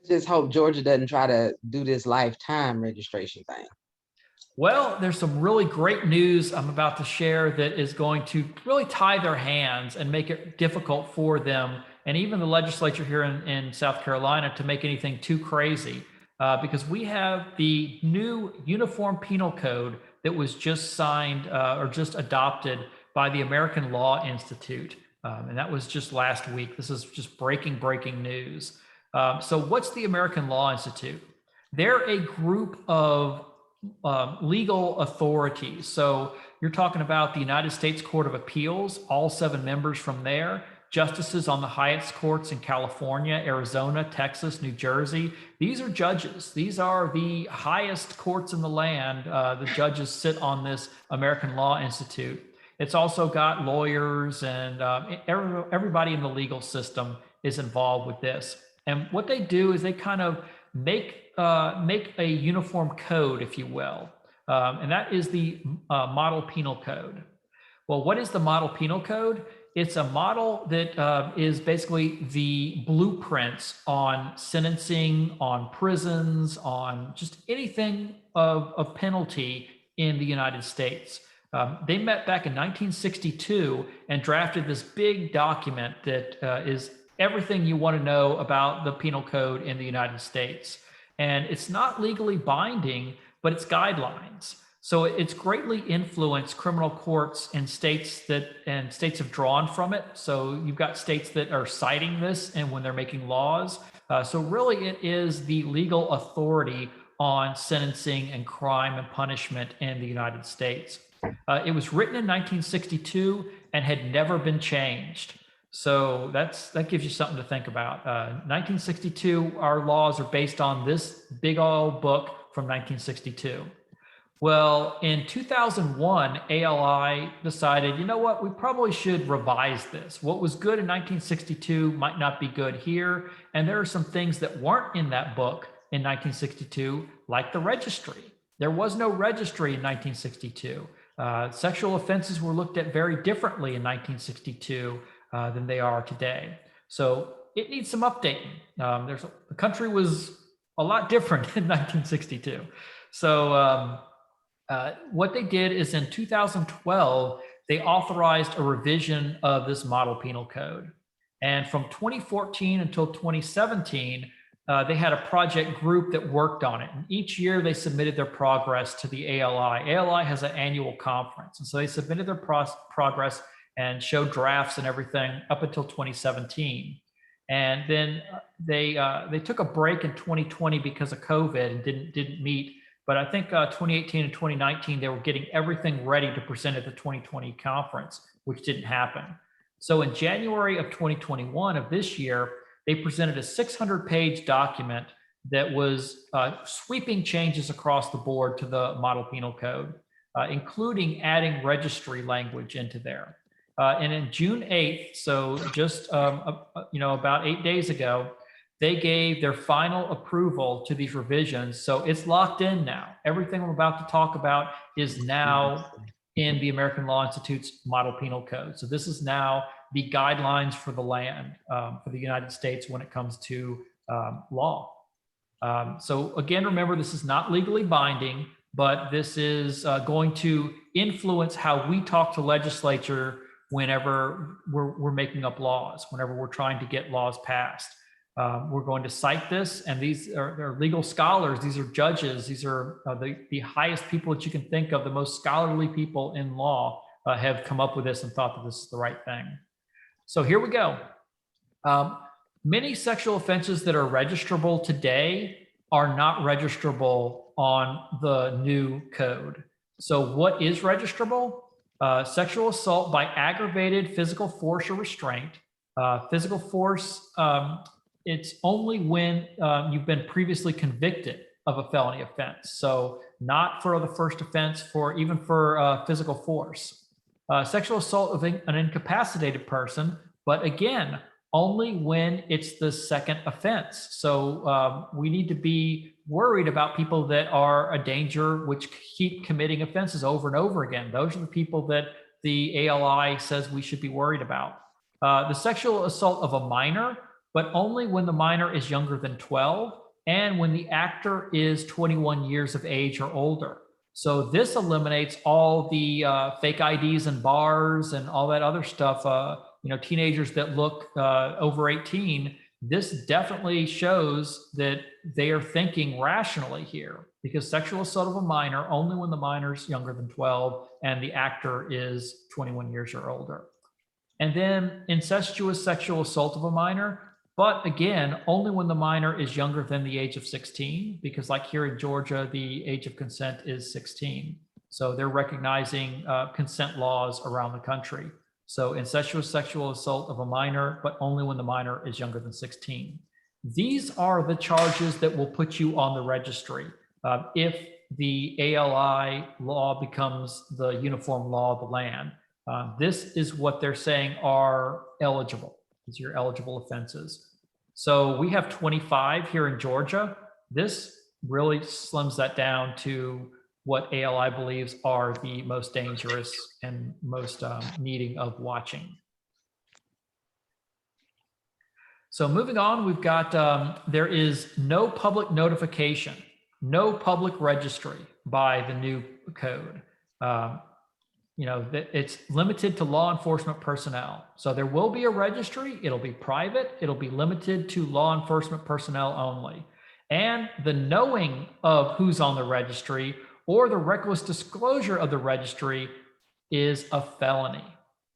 Just hope Georgia doesn't try to do this lifetime registration thing. Well, there's some really great news I'm about to share that is going to really tie their hands and make it difficult for them, and even the legislature here in South Carolina, to make anything too crazy, because we have the new Uniform Penal Code that was just signed or just adopted by the American Law Institute. And that was just last week. This is just breaking news. So what's the American Law Institute? They're a group of legal authorities. So you're talking about the United States Court of Appeals, all 7 members from there, justices on the highest courts in California, Arizona, Texas, New Jersey. These are judges. These are the highest courts in the land. The judges sit on this American Law Institute. It's also got lawyers, and everybody in the legal system is involved with this. And what they do is they kind of make a uniform code, if you will. And that is the Model Penal Code. Well, what is the Model Penal Code? It's a model that is basically the blueprints on sentencing, on prisons, on just anything of penalty in the United States. They met back in 1962 and drafted this big document that is everything you want to know about the penal code in the United States. And it's not legally binding, but it's guidelines. So it's greatly influenced criminal courts in states and states have drawn from it. So you've got states that are citing this and when they're making laws. So really it is the legal authority on sentencing and crime and punishment in the United States. It was written in 1962 and had never been changed. So that gives you something to think about. 1962, our laws are based on this big old book from 1962. Well, in 2001, ALI decided, you know what, we probably should revise this. What was good in 1962 might not be good here. And there are some things that weren't in that book in 1962, like the registry. There was no registry in 1962. Sexual offenses were looked at very differently in 1962 than they are today. So it needs some updating. The country was a lot different in 1962. So what they did is in 2012, they authorized a revision of this Model Penal Code. And from 2014 until 2017, they had a project group that worked on it. And each year they submitted their progress to the ALI. ALI has an annual conference. And so they submitted their progress and showed drafts and everything up until 2017. And then they took a break in 2020 because of COVID and didn't meet. But I think 2018 and 2019, they were getting everything ready to present at the 2020 conference, which didn't happen. So in January of 2021 of this year, they presented a 600-page document that was sweeping changes across the board to the model penal code, including adding registry language into there. And in June 8th, so just about 8 days ago, they gave their final approval to these revisions. So it's locked in now. Everything I'm about to talk about is now in the American Law Institute's model penal code. So this is now the guidelines for the land for the United States when it comes to law. So again, remember, this is not legally binding, but this is going to influence how we talk to legislature whenever we're making up laws, whenever we're trying to get laws passed. We're going to cite this, and these are legal scholars. These are judges. These are the highest people that you can think of, the most scholarly people in law have come up with this and thought that this is the right thing. So here we go. Many sexual offenses that are registrable today are not registrable on the new code. So what is registrable? Sexual assault by aggravated physical force or restraint. Physical force, it's only when you've been previously convicted of a felony offense. So not for the first offense, even for physical force. Sexual assault of an incapacitated person, but again, only when it's the second offense. So we need to be worried about people that are a danger, which keep committing offenses over and over again. Those are the people that the ALI says we should be worried about. The sexual assault of a minor, but only when the minor is younger than 12 and when the actor is 21 years of age or older. So this eliminates all the fake IDs and bars and all that other stuff. Teenagers that look over 18. This definitely shows that they are thinking rationally here, because sexual assault of a minor only when the minor's younger than 12 and the actor is 21 years or older. And then incestuous sexual assault of a minor, but again, only when the minor is younger than the age of 16, because like here in Georgia, the age of consent is 16. So they're recognizing consent laws around the country. So incestuous sexual assault of a minor, but only when the minor is younger than 16. These are the charges that will put you on the registry if the ALI law becomes the uniform law of the land. This is what they're saying are eligible. These are your eligible offenses. So we have 25 here in Georgia. This really slims that down to what ALI believes are the most dangerous and most needing of watching. So moving on, we've got, there is no public notification, no public registry by the new code. It's limited to law enforcement personnel. So there will be a registry. It'll be private. It'll be limited to law enforcement personnel only. And the knowing of who's on the registry or the reckless disclosure of the registry is a felony.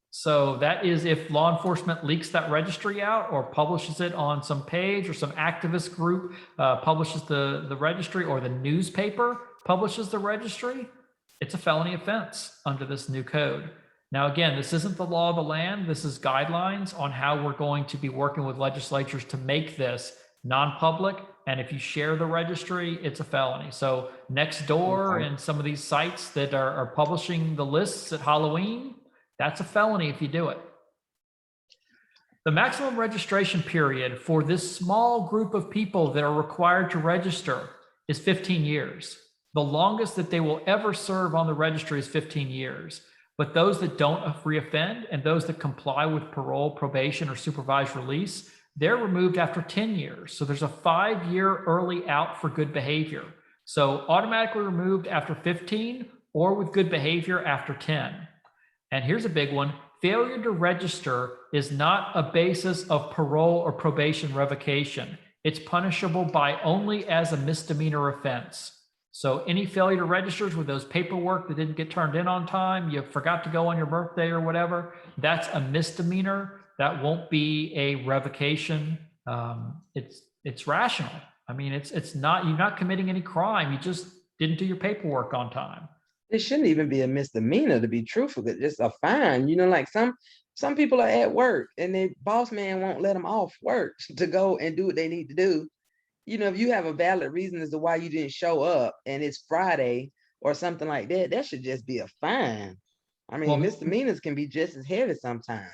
So that is if law enforcement leaks that registry out or publishes it on some page, or some activist group publishes the registry, or the newspaper publishes the registry, it's a felony offense under this new code. Now, again, this isn't the law of the land. This is guidelines on how we're going to be working with legislatures to make this non-public. And if you share the registry, it's a felony. So Nextdoor and some of these sites that are publishing the lists at Halloween, that's a felony if you do it. The maximum registration period for this small group of people that are required to register is 15 years. The longest that they will ever serve on the registry is 15 years. But those that don't reoffend and those that comply with parole, probation, or supervised release, they're removed after 10 years. So there's a 5-year early out for good behavior. So automatically removed after 15 or with good behavior after 10. And here's a big one. Failure to register is not a basis of parole or probation revocation. It's punishable by only as a misdemeanor offense. So any failure to registers with those paperwork that didn't get turned in on time, you forgot to go on your birthday or whatever, that's a misdemeanor. That won't be a revocation. It's rational. I mean, it's not, you're not committing any crime. You just didn't do your paperwork on time. It shouldn't even be a misdemeanor, to be truthful. It's just a fine. Like some people are at work and the boss man won't let them off work to go and do what they need to do. If you have a valid reason as to why you didn't show up and it's Friday or something like that, that should just be a fine. I mean, Well, misdemeanors can be just as heavy sometimes.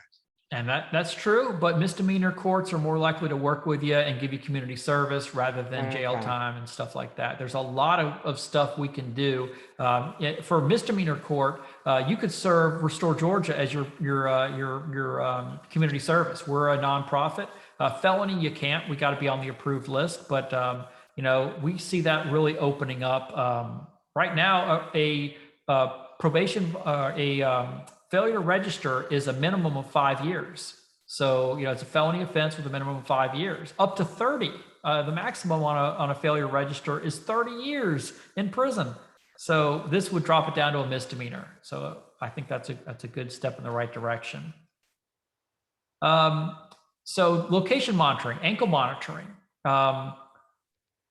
and that's true, but misdemeanor courts are more likely to work with you and give you community service rather than jail Okay. time and stuff like that. There's a lot of stuff we can do. For misdemeanor court, you could serve Restore Georgia as your community service. We're a nonprofit. Felony, you can't. We got to be on the approved list, but we see that really opening up. Right now, a probation, failure to register is a minimum of 5 years. So, it's a felony offense with a minimum of 5 years, up to 30. The maximum on a failure to register is 30 years in prison. So this would drop it down to a misdemeanor. So I think that's a good step in the right direction. So location monitoring, ankle monitoring.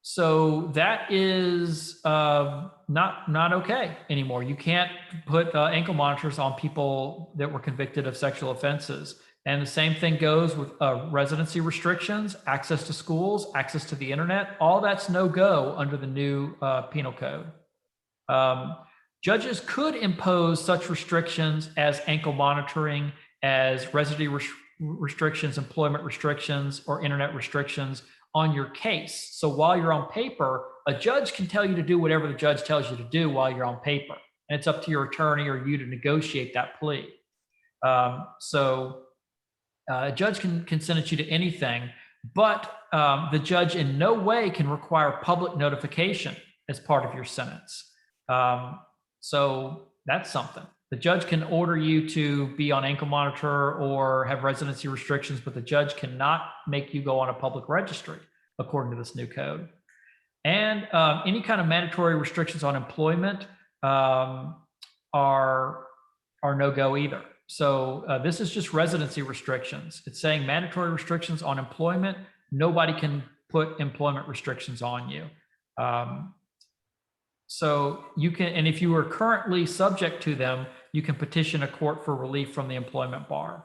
So that is not okay anymore. You can't put ankle monitors on people that were convicted of sexual offenses. And the same thing goes with residency restrictions, access to schools, access to the internet. All that's no go under the new penal code. Judges could impose such restrictions as ankle monitoring, as residency restrictions, employment restrictions, or internet restrictions on your case. So while you're on paper, a judge can tell you to do whatever the judge tells you to do while you're on paper. And it's up to your attorney or you to negotiate that plea. So a judge can sentence you to anything, but the judge in no way can require public notification as part of your sentence. So that's something. The judge can order you to be on ankle monitor or have residency restrictions, but the judge cannot make you go on a public registry according to this new code. And any kind of mandatory restrictions on employment are no go either. So this is just residency restrictions. It's saying mandatory restrictions on employment. Nobody can put employment restrictions on you. So you can, and if you are currently subject to them, you can petition a court for relief from the employment bar.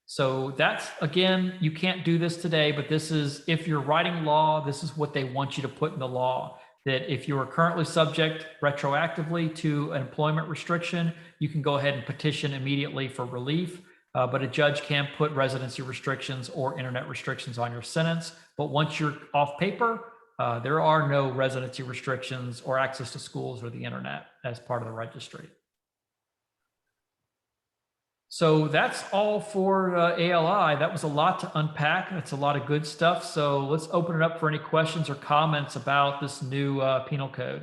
So that's, again, you can't do this today, but this is, if you're writing law, this is what they want you to put in the law, that if you are currently subject retroactively to an employment restriction, you can go ahead and petition immediately for relief. But a judge can't put residency restrictions or internet restrictions on your sentence. But once you're off paper, there are no residency restrictions or access to schools or the internet as part of the registry. So that's all for ALI. That was a lot to unpack. That's a lot of good stuff. So let's open it up for any questions or comments about this new penal code.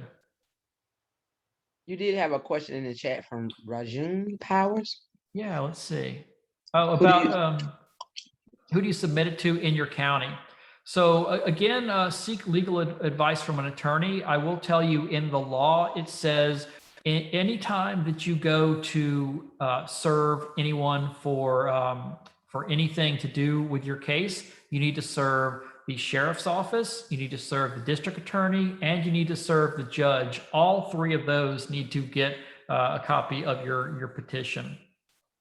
You did have a question in the chat from Rajun Powers. Yeah, let's see. Oh, about who do you submit it to in your county? So again, seek legal advice from an attorney. I will tell you, in the law, it says anytime that you go to serve anyone for anything to do with your case, you need to serve the sheriff's office, you need to serve the district attorney, and you need to serve the judge. All three of those need to get a copy of your petition.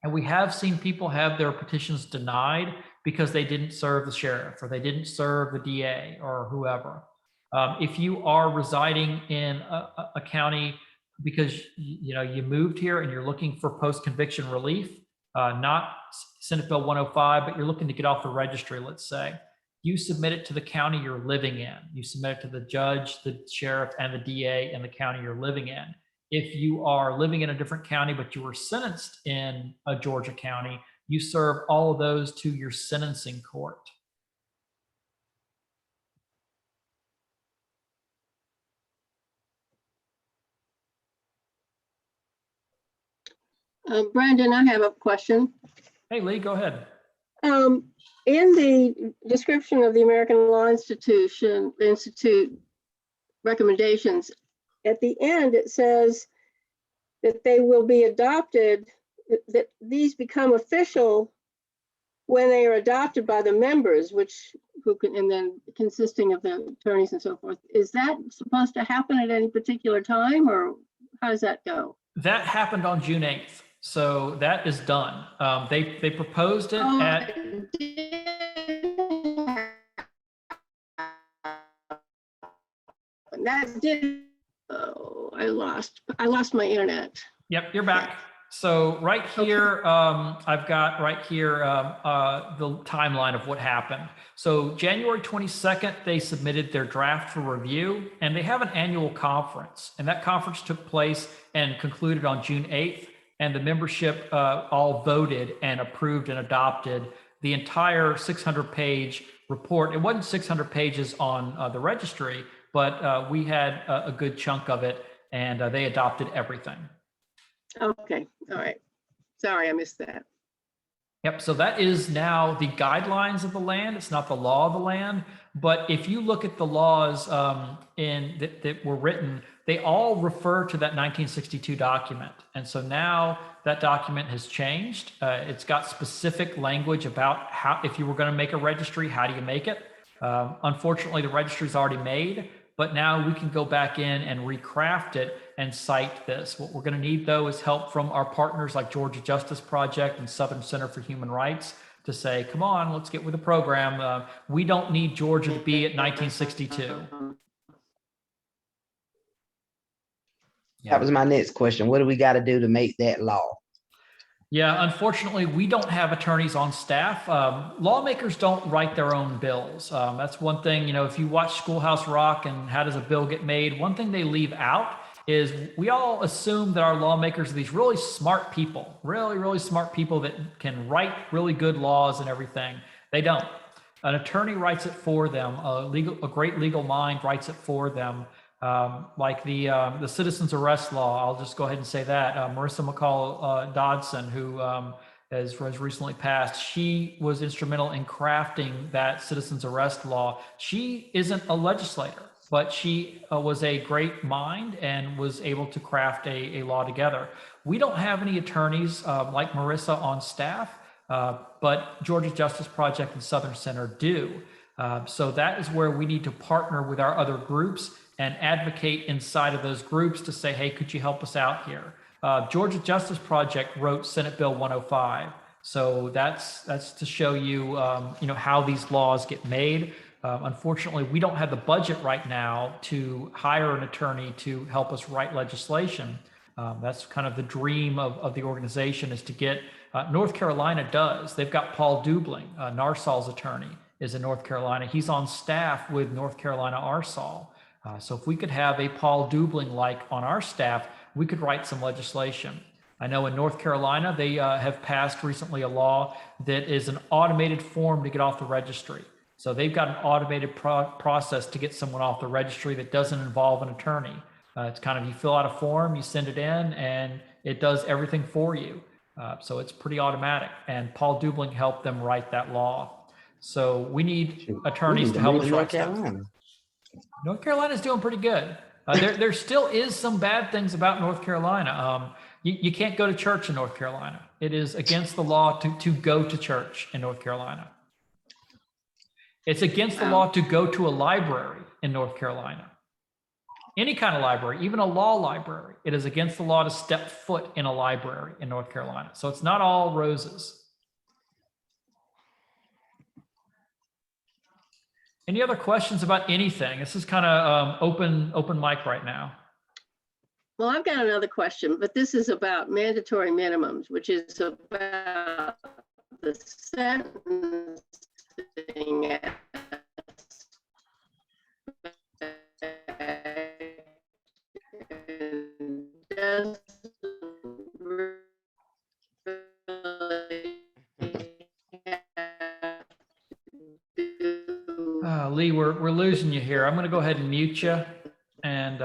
And we have seen people have their petitions denied because they didn't serve the sheriff or they didn't serve the DA or whoever. If you are residing in a county because you moved here and you're looking for post-conviction relief, not Senate Bill 105, but you're looking to get off the registry, let's say, you submit it to the county you're living in. You submit it to the judge, the sheriff, and the DA in the county you're living in. If you are living in a different county, but you were sentenced in a Georgia county, you serve all of those to your sentencing court. Brandon, I have a question. Hey, Lee, go ahead. in the description of the American Law Institute recommendations, at the end, it says that they will be adopted, that these become official when they are adopted by the members, who can, and then consisting of the attorneys and so forth. Is that supposed to happen at any particular time, or how does that go? That happened on June 8th. So that is done. They proposed it at, That did. Oh, I lost my internet. yep, you're back. So right here, I've got right here the timeline of what happened. So January 22nd, they submitted their draft for review, and they have an annual conference. And that conference took place and concluded on June 8th. And the membership all voted and approved and adopted the entire 600-page report. It wasn't 600 pages on the registry, but we had a good chunk of it, and they adopted everything. Okay, all right. Sorry, I missed that. Yep, so that is now the guidelines of the land. It's not the law of the land. But if you look at the laws that were written, they all refer to that 1962 document. And so now that document has changed. It's got specific language about how, if you were going to make a registry, how do you make it? Unfortunately, the registry is already made, but now we can go back in and recraft it and cite this. What we're going to need, though, is help from our partners like Georgia Justice Project and Southern Center for Human Rights to say, come on, let's get with the program. We don't need Georgia to be at 1962. Yeah. That was my next question. What do we got to do to make that law? Yeah, unfortunately, we don't have attorneys on staff. Lawmakers don't write their own bills. That's one thing, you know, if you watch Schoolhouse Rock and how does a bill get made, one thing they leave out is we all assume that our lawmakers are these really smart people, really smart people that can write really good laws and everything. They don't. An attorney writes it for them. A great legal mind writes it for them. Like the citizens arrest law, I'll just go ahead and say that. Marissa McCall Dodson, who has recently passed, she was instrumental in crafting that citizens arrest law. She isn't a legislator, but she was a great mind and was able to craft a law together. We don't have any attorneys like Marissa on staff, but Georgia Justice Project and Southern Center do. So that is where we need to partner with our other groups and advocate inside of those groups to say, hey, could you help us out here? Georgia Justice Project wrote Senate Bill 105. So that's to show you, you know, how these laws get made. Unfortunately, we don't have the budget right now to hire an attorney to help us write legislation. That's kind of the dream of the organization, is to get, North Carolina does. They've got Paul Dubling, NARSAL's attorney, is in North Carolina. He's on staff with North Carolina RSAL. So if we could have a Paul Dubling like on our staff, we could write some legislation. I know in North Carolina, they have passed recently a law that is an automated form to get off the registry. So they've got an automated process to get someone off the registry that doesn't involve an attorney. It's kind of, you fill out a form, you send it in, and it does everything for you. So it's pretty automatic. And Paul Dubling helped them write that law. So we need attorneys to help us write stuff. North Carolina is doing pretty good. There still is some bad things about North Carolina. You can't go to church in North Carolina. It is against the law to go to church in North Carolina. It's against the law to go to a library in North Carolina. Any kind of library, even a law library, it is against the law to step foot in a library in North Carolina. So it's not all roses. Any other questions about anything? This is kind of open mic right now. Well, I've got another question, but this is about mandatory minimums, which is about the sentencing. Lee, we're losing you here. I'm going to go ahead and mute you, and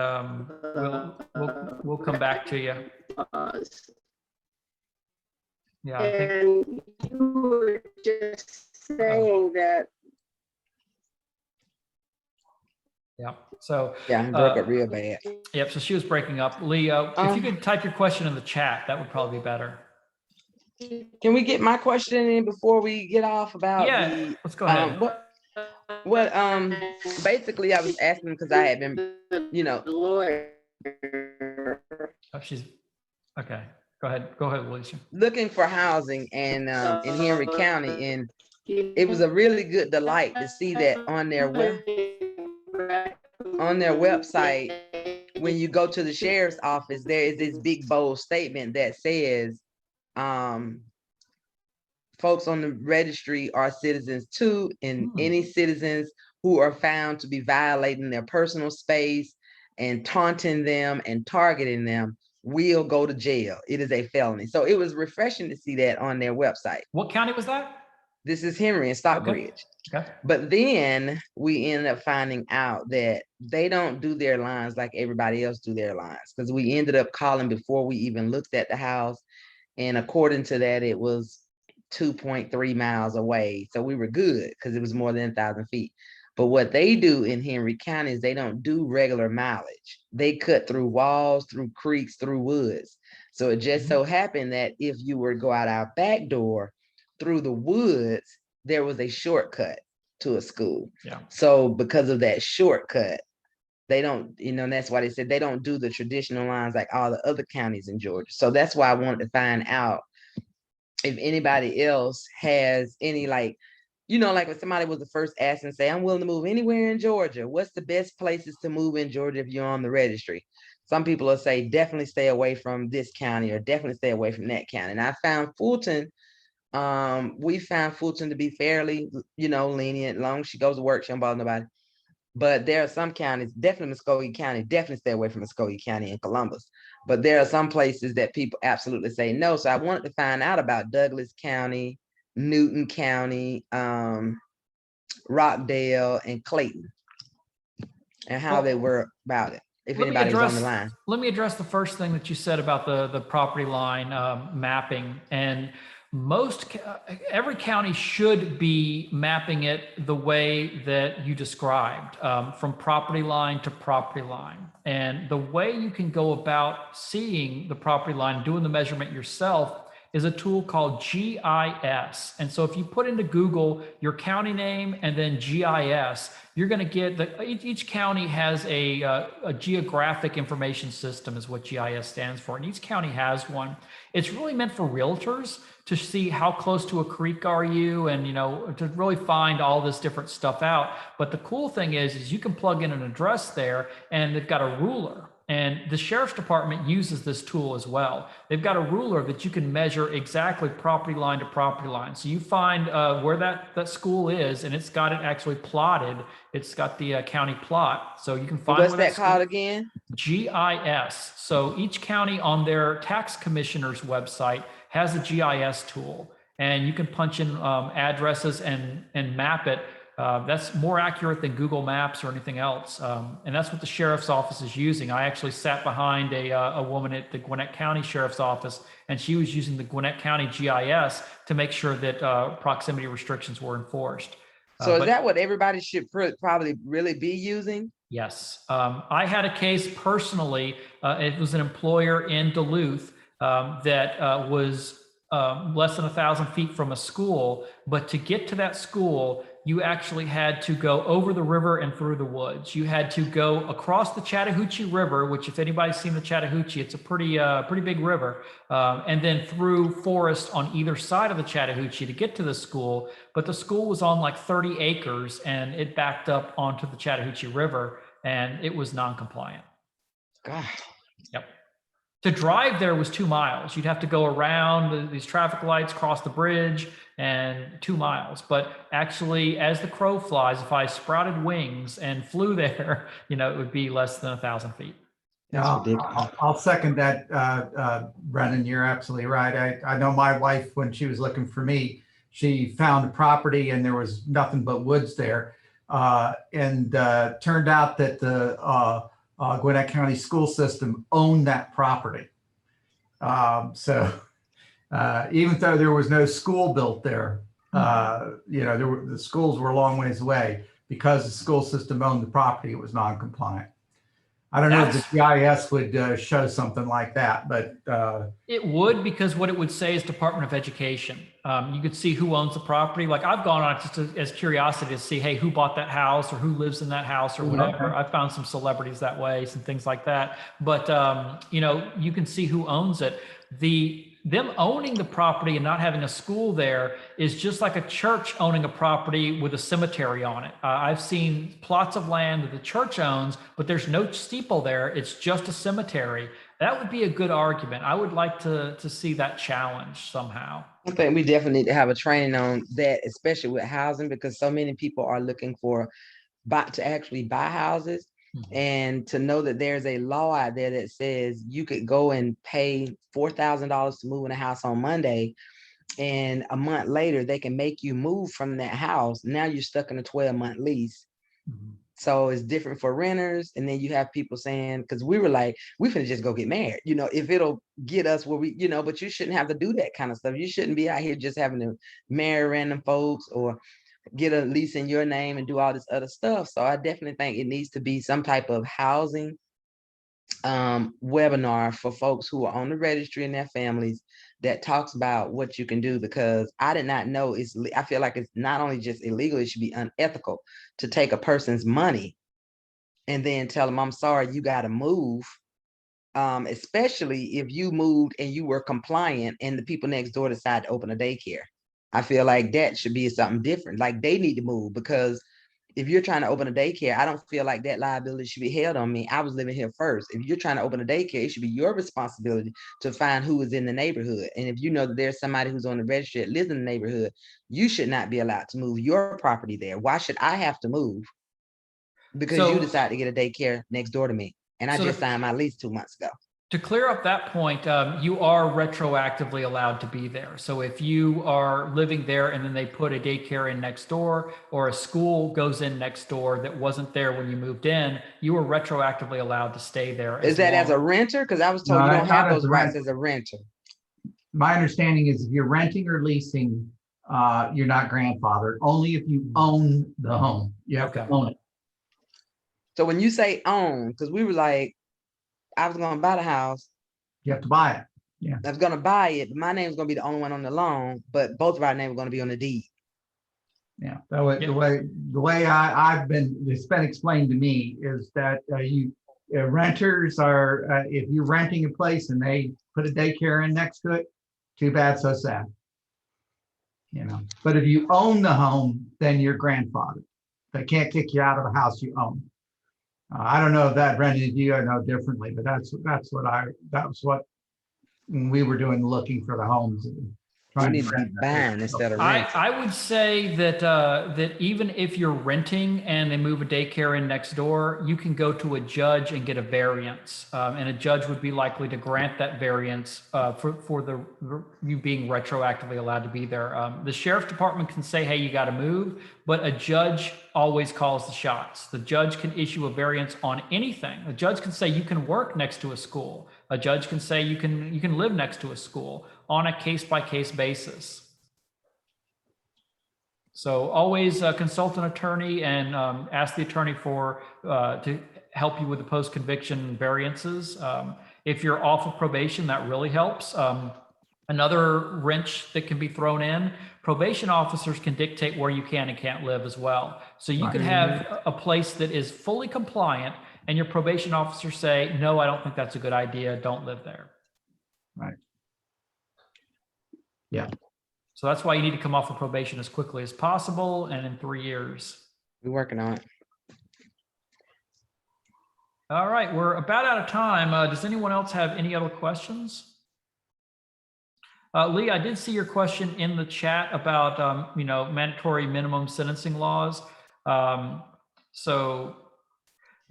we'll come back to you. Yeah, And you were just saying that. Yeah. So, Yeah, I broke up real bad. yep. So she was breaking up. Leo, if you Um, could type your question in the chat, that would probably be better. Can we get my question in before we get off about Yeah, the let's go ahead. basically I was asking because I had been, Lawyer. Oh, she's okay. Go ahead. Go ahead, Alicia. looking for housing and in Henry County, and it was a really good delight to see that on their website. When you go to the sheriff's office, there is this big bold statement that says, folks on the registry are citizens too, and any citizens who are found to be violating their personal space and taunting them and targeting them will go to jail. It is a felony. So it was refreshing to see that on their website. What county was that? This is Henry and Stockbridge. Okay. But then we ended up finding out that they don't do their lines like everybody else do their lines, because we ended up calling before we even looked at the house. And according to that, it was 2.3 miles away. So we were good because it was more than 1,000 feet. But what they do in Henry County is they don't do regular mileage. They cut through walls, through creeks, through woods. So it just so happened that if you were to go out our back door through the woods, there was a shortcut to a school. Yeah. So because of that shortcut, they don't, and that's why they said they don't do the traditional lines like all the other counties in Georgia. So that's why I wanted to find out if anybody else has any, like if somebody was the first ask and say, I'm willing to move anywhere in Georgia, what's the best places to move in Georgia if you're on the registry? Some people will say, definitely stay away from this county or definitely stay away from that county. And I found Fulton, we found Fulton to be fairly, lenient. As long as she goes to work, she don't bother nobody. But there are some counties, definitely Muskogee County, definitely stay away from Muskogee County and Columbus. But there are some places that people absolutely say no. So I wanted to find out about Douglas County, Newton County, Rockdale, and Clayton, and how they were about it, if anybody was on the line. Let me address the first thing that you said about the property line mapping. And every county should be mapping it the way that you described, from property line to property line. And the way you can go about seeing the property line, doing the measurement yourself, is a tool called GIS. And so if you put into Google your county name and then GIS, you're going to get each county has a geographic information system is what GIS stands for. And each county has one. It's really meant for realtors to see how close to a creek are you, and to really find all this different stuff out. But the cool thing is you can plug in an address there, and they've got a ruler. And the sheriff's department uses this tool as well. They've got a ruler that you can measure exactly property line to property line. So you find where that school is, and it's got it actually plotted. It's got the county plot. So you can find what's that called again? GIS. So each county on their tax commissioner's website has a GIS tool, and you can punch in addresses and map it. That's more accurate than Google Maps or anything else. And that's what the sheriff's office is using. I actually sat behind a woman at the Gwinnett County Sheriff's Office, and she was using the Gwinnett County GIS to make sure that proximity restrictions were enforced. So is that what everybody should probably really be using? Yes. I had a case personally. It was an employer in Duluth that was less than 1,000 feet from a school, but to get to that school, you actually had to go over the river and through the woods. You had to go across the Chattahoochee River, which if anybody's seen the Chattahoochee, it's a pretty big river, and then through forest on either side of the Chattahoochee to get to the school. But the school was on like 30 acres, and it backed up onto the Chattahoochee River, and it was non-compliant. God. Yep. To drive there was 2 miles. You'd have to go around these traffic lights, cross the bridge, and 2 miles. But actually, as the crow flies, if I sprouted wings and flew there, it would be less than 1,000 feet. I'll second that, Brennan. You're absolutely right. I know my wife, when she was looking for me, she found a property and there was nothing but woods there. And turned out that the Gwinnett County school system owned that property. So even though there was no school built there, The schools were a long ways away. Because the school system owned the property, it was non-compliant. I don't know if the GIS would show something like that, but It would, because what it would say is Department of Education. You could see who owns the property. Like I've gone on just as curiosity to see, hey, who bought that house or who lives in that house or whatever. Okay. I found some celebrities that way, some things like that. But you can see who owns it. Them owning the property and not having a school there is just like a church owning a property with a cemetery on it. I've seen plots of land that the church owns, but there's no steeple there. It's just a cemetery. That would be a good argument. I would like to see that challenged somehow. I think we definitely need to have a training on that, especially with housing, because so many people are looking to actually buy houses. And to know that there's a law out there that says you could go and pay $4,000 to move in a house on Monday, and a month later they can make you move from that house. Now you're stuck in a 12-month lease. So it's different for renters. And then you have people saying, because we were like, we finna just go get married, if it'll get us where we, but you shouldn't have to do that kind of stuff. You shouldn't be out here just having to marry random folks or get a lease in your name and do all this other stuff. So I definitely think it needs to be some type of housing webinar for folks who are on the registry and their families that talks about what you can do, because I did not know I feel like it's not only just illegal, it should be unethical to take a person's money and then tell them, I'm sorry, you got to move. Especially if you moved and you were compliant and the people next door decide to open a daycare. I feel like that should be something different. Like they need to move, because if you're trying to open a daycare, I don't feel like that liability should be held on me. I was living here first. If you're trying to open a daycare, it should be your responsibility to find who is in the neighborhood. And if you know that there's somebody who's on the registry that lives in the neighborhood, you should not be allowed to move your property there. Why should I have to move? Because you decide to get a daycare next door to me. And I just signed my lease 2 months ago. To clear up that point, you are retroactively allowed to be there. So if you are living there and then they put a daycare in next door, or a school goes in next door that wasn't there when you moved in, you are retroactively allowed to stay there. Is that as a renter? Because I was told you don't have those rights as a renter. My understanding is if you're renting or leasing, you're not grandfathered. Only if you own the home. You have to own it. So when you say own, because we were like, I was going to buy the house. You have to buy it. Yeah. I was going to buy it, but my name is going to be the only one on the loan, but both of our names are going to be on the deed. Yeah. The way it's been explained to me is that renters are, if you're renting a place and they put a daycare in next to it, too bad, so sad. But if you own the home, then you're grandfathered. They can't kick you out of the house you own. I don't know if that rented you, I know differently, but that was what when we were doing looking for the homes. You need to be buying instead of renting. I would say that even if you're renting and they move a daycare in next door, you can go to a judge and get a variance, and a judge would be likely to grant that variance for you being retroactively allowed to be there. The sheriff's department can say, hey, you got to move, but a judge always calls the shots. The judge can issue a variance on anything. A judge can say you can work next to a school. A judge can say you can live next to a school on a case-by-case basis. So always consult an attorney and ask the attorney to help you with the post-conviction variances. If you're off of probation, that really helps. Another wrench that can be thrown in, probation officers can dictate where you can and can't live as well. So you could have a place that is fully compliant and your probation officer say, no, I don't think that's a good idea. Don't live there. Right. Yeah. So that's why you need to come off of probation as quickly as possible and in 3 years. We're working on it. All right, we're about out of time. Does anyone else have any other questions? Lee, I did see your question in the chat about mandatory minimum sentencing laws. So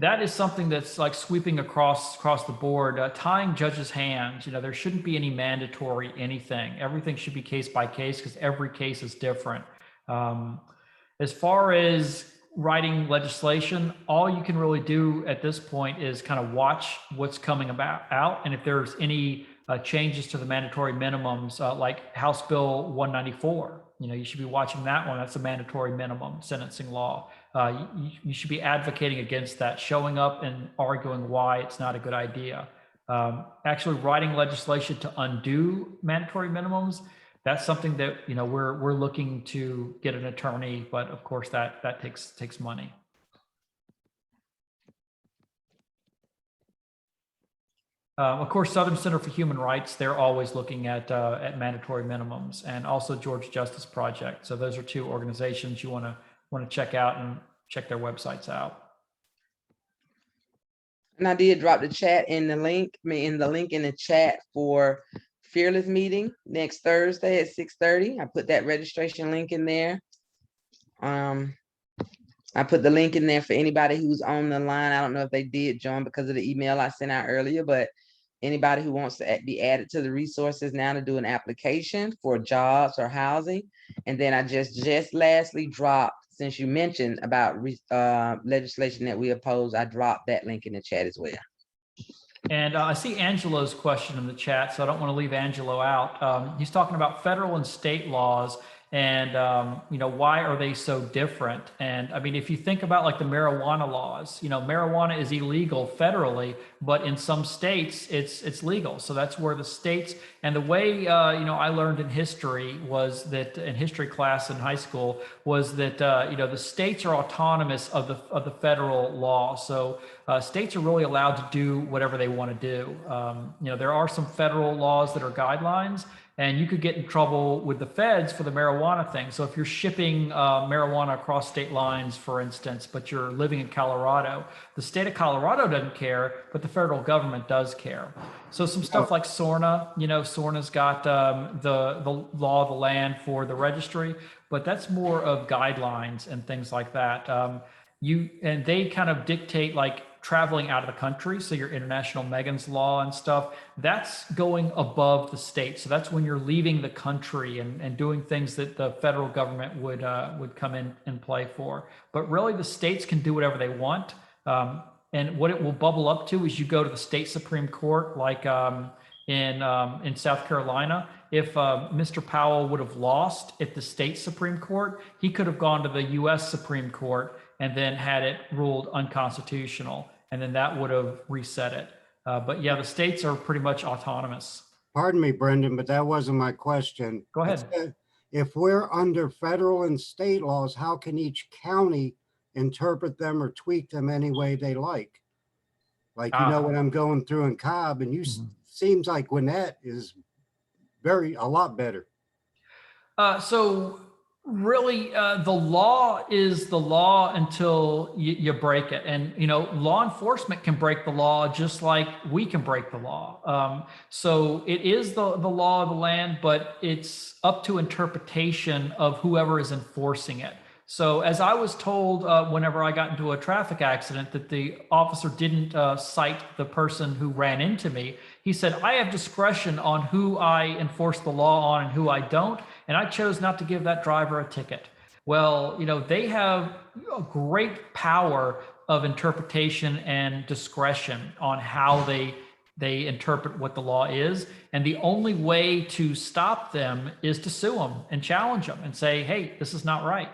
that is something that's like sweeping across the board, tying judges' hands. There shouldn't be any mandatory anything. Everything should be case by case because every case is different. As far as writing legislation, all you can really do at this point is kind of watch what's coming out. And if there's any changes to the mandatory minimums, like House Bill 194, You should be watching that one. That's a mandatory minimum sentencing law. You should be advocating against that, showing up and arguing why it's not a good idea. Actually writing legislation to undo mandatory minimums, that's something that, we're looking to get an attorney, but of course that takes money. Of course, Southern Center for Human Rights, they're always looking at mandatory minimums, and also Georgia Justice Project. So those are two organizations you want to check out and check their websites out. And I did drop the chat in the link, in the chat for Fearless meeting next Thursday at 6:30. I put that registration link in there. I put the link in there for anybody who's on the line. I don't know if they did join because of the email I sent out earlier, but anybody who wants to be added to the resources now to do an application for jobs or housing. And then I just lastly dropped, since you mentioned about legislation that we oppose, I dropped that link in the chat as well. And I see Angelo's question in the chat, so I don't want to leave Angelo out. He's talking about federal and state laws and, why are they so different? And I mean, if you think about like the marijuana laws, marijuana is illegal federally, but in some states it's legal. So that's where the states, and the way, I learned in history was that in history class in high school was that, the states are autonomous of the federal law. So states are really allowed to do whatever they want to do. There are some federal laws that are guidelines, and you could get in trouble with the feds for the marijuana thing. So if you're shipping marijuana across state lines, for instance, but you're living in Colorado, the state of Colorado doesn't care, but the federal government does care. So some stuff like SORNA, SORNA's got the law of the land for the registry, but that's more of guidelines and things like that. And they kind of dictate like traveling out of the country. So your international Megan's law and stuff, that's going above the state. So that's when you're leaving the country and doing things that the federal government would come in and play for. But really the states can do whatever they want. And what it will bubble up to is you go to the state Supreme Court, like in South Carolina. If Mr. Powell would have lost at the state Supreme Court, he could have gone to the US Supreme Court and then had it ruled unconstitutional. And then that would have reset it. But yeah, the states are pretty much autonomous. Pardon me, Brendan, but that wasn't my question. Go ahead. It said, if we're under federal and state laws, how can each county interpret them or tweak them any way they like? Like, what I'm going through in Cobb, and seems like Gwinnett is a lot better. So really, the law is the law until you break it. And, law enforcement can break the law just like we can break the law. So it is the law of the land, but it's up to interpretation of whoever is enforcing it. So as I was told whenever I got into a traffic accident that the officer didn't cite the person who ran into me, he said, I have discretion on who I enforce the law on and who I don't, and I chose not to give that driver a ticket. Well, they have a great power of interpretation and discretion on how they interpret what the law is. And the only way to stop them is to sue them and challenge them and say, hey, this is not right.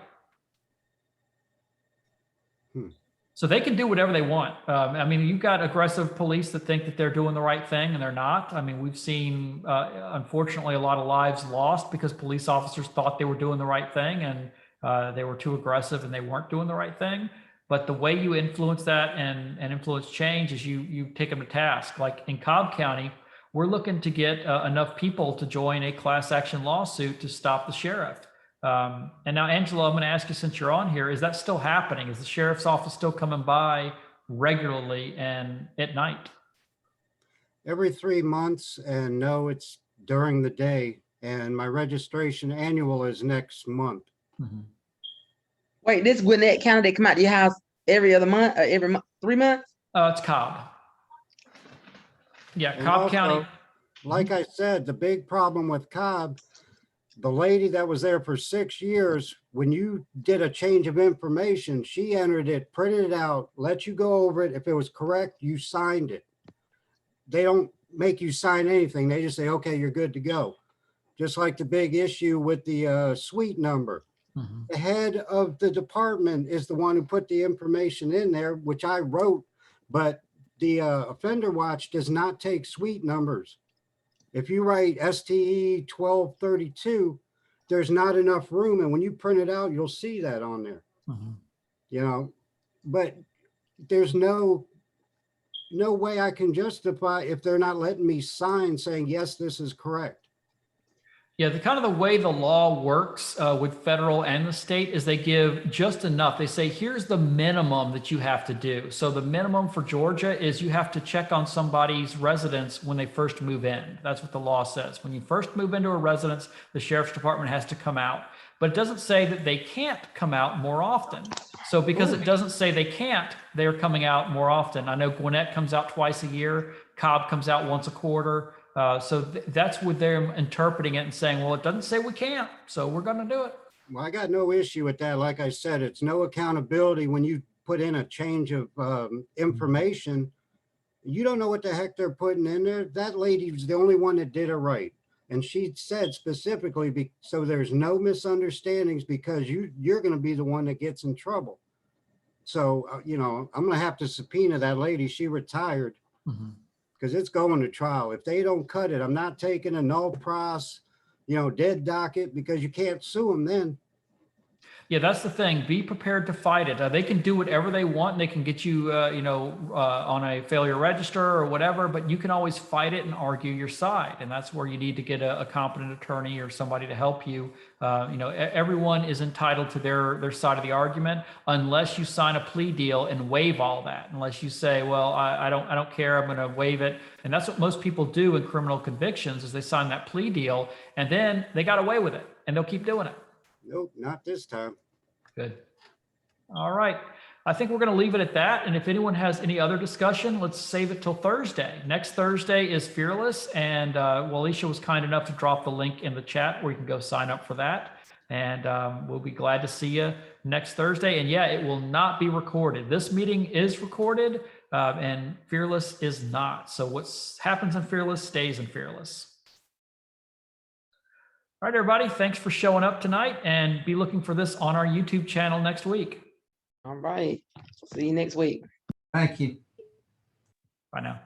So they can do whatever they want. You've got aggressive police that think that they're doing the right thing and they're not. We've seen, unfortunately, a lot of lives lost because police officers thought they were doing the right thing and they were too aggressive and they weren't doing the right thing. But the way you influence that and influence change is you take them to task. Like in Cobb County, we're looking to get enough people to join a class action lawsuit to stop the sheriff. And now, Angela, I'm going to ask you, since you're on here, is that still happening? Is the sheriff's office still coming by regularly and at night? Every 3 months, and no, it's during the day. And my registration annual is next month. Mm-hmm. Wait, this Gwinnett County, they come out to your house every other month, every 3 months? It's Cobb. Yeah, And Cobb also, County. Like I said, the big problem with Cobb, the lady that was there for 6 years, when you did a change of information, she entered it, printed it out, let you go over it. If it was correct, you signed it. They don't make you sign anything. They just say, okay, you're good to go. Just like the big issue with the suite number. Mhm. The head of the department is the one who put the information in there, which I wrote, but the offender watch does not take suite numbers. If you write STE 1232, there's not enough room. And when you print it out, you'll see that on there, Mhm. you know, but there's no way I can justify if they're not letting me sign saying, yes, this is correct. Yeah, the kind of the way the law works with federal and the state is they give just enough. They say, here's the minimum that you have to do. So the minimum for Georgia is you have to check on somebody's residence when they first move in. That's what the law says. When you first move into a residence, the sheriff's department has to come out. But it doesn't say that they can't come out more often. So because it doesn't say they can't, they're coming out more often. I know Gwinnett comes out twice a year. Cobb comes out once a quarter. So that's what they're interpreting it and saying, well, it doesn't say we can't, so we're going to do it. Well, I got no issue with that. Like I said, it's no accountability when you put in a change of information. You don't know what the heck they're putting in there. That lady was the only one that did it right. And she said specifically, so there's no misunderstandings because you're going to be the one that gets in trouble. So, you know, I'm going to have to subpoena that lady. She retired. Mhm. Because it's going to trial. If they don't cut it, I'm not taking a null pros, you know, dead docket, because you can't sue them then. Yeah, that's the thing. Be prepared to fight it. They can do whatever they want. And they can get you, on a failure register or whatever, but you can always fight it and argue your side. And that's where you need to get a competent attorney or somebody to help you. Everyone is entitled to their side of the argument, unless you sign a plea deal and waive all that. Unless you say, well, I don't care. I'm going to waive it. And that's what most people do in criminal convictions is they sign that plea deal and then they got away with it and they'll keep doing it. Nope, not this time. Good. All right. I think we're going to leave it at that. And if anyone has any other discussion, let's save it till Thursday. Next Thursday is Fearless. And Alicia was kind enough to drop the link in the chat where you can go sign up for that. And we'll be glad to see you next Thursday. And yeah, it will not be recorded. This meeting is recorded and Fearless is not. So what happens in Fearless stays in Fearless. All right, everybody, thanks for showing up tonight and be looking for this on our YouTube channel next week. All right. See you next week. Thank you. Bye now.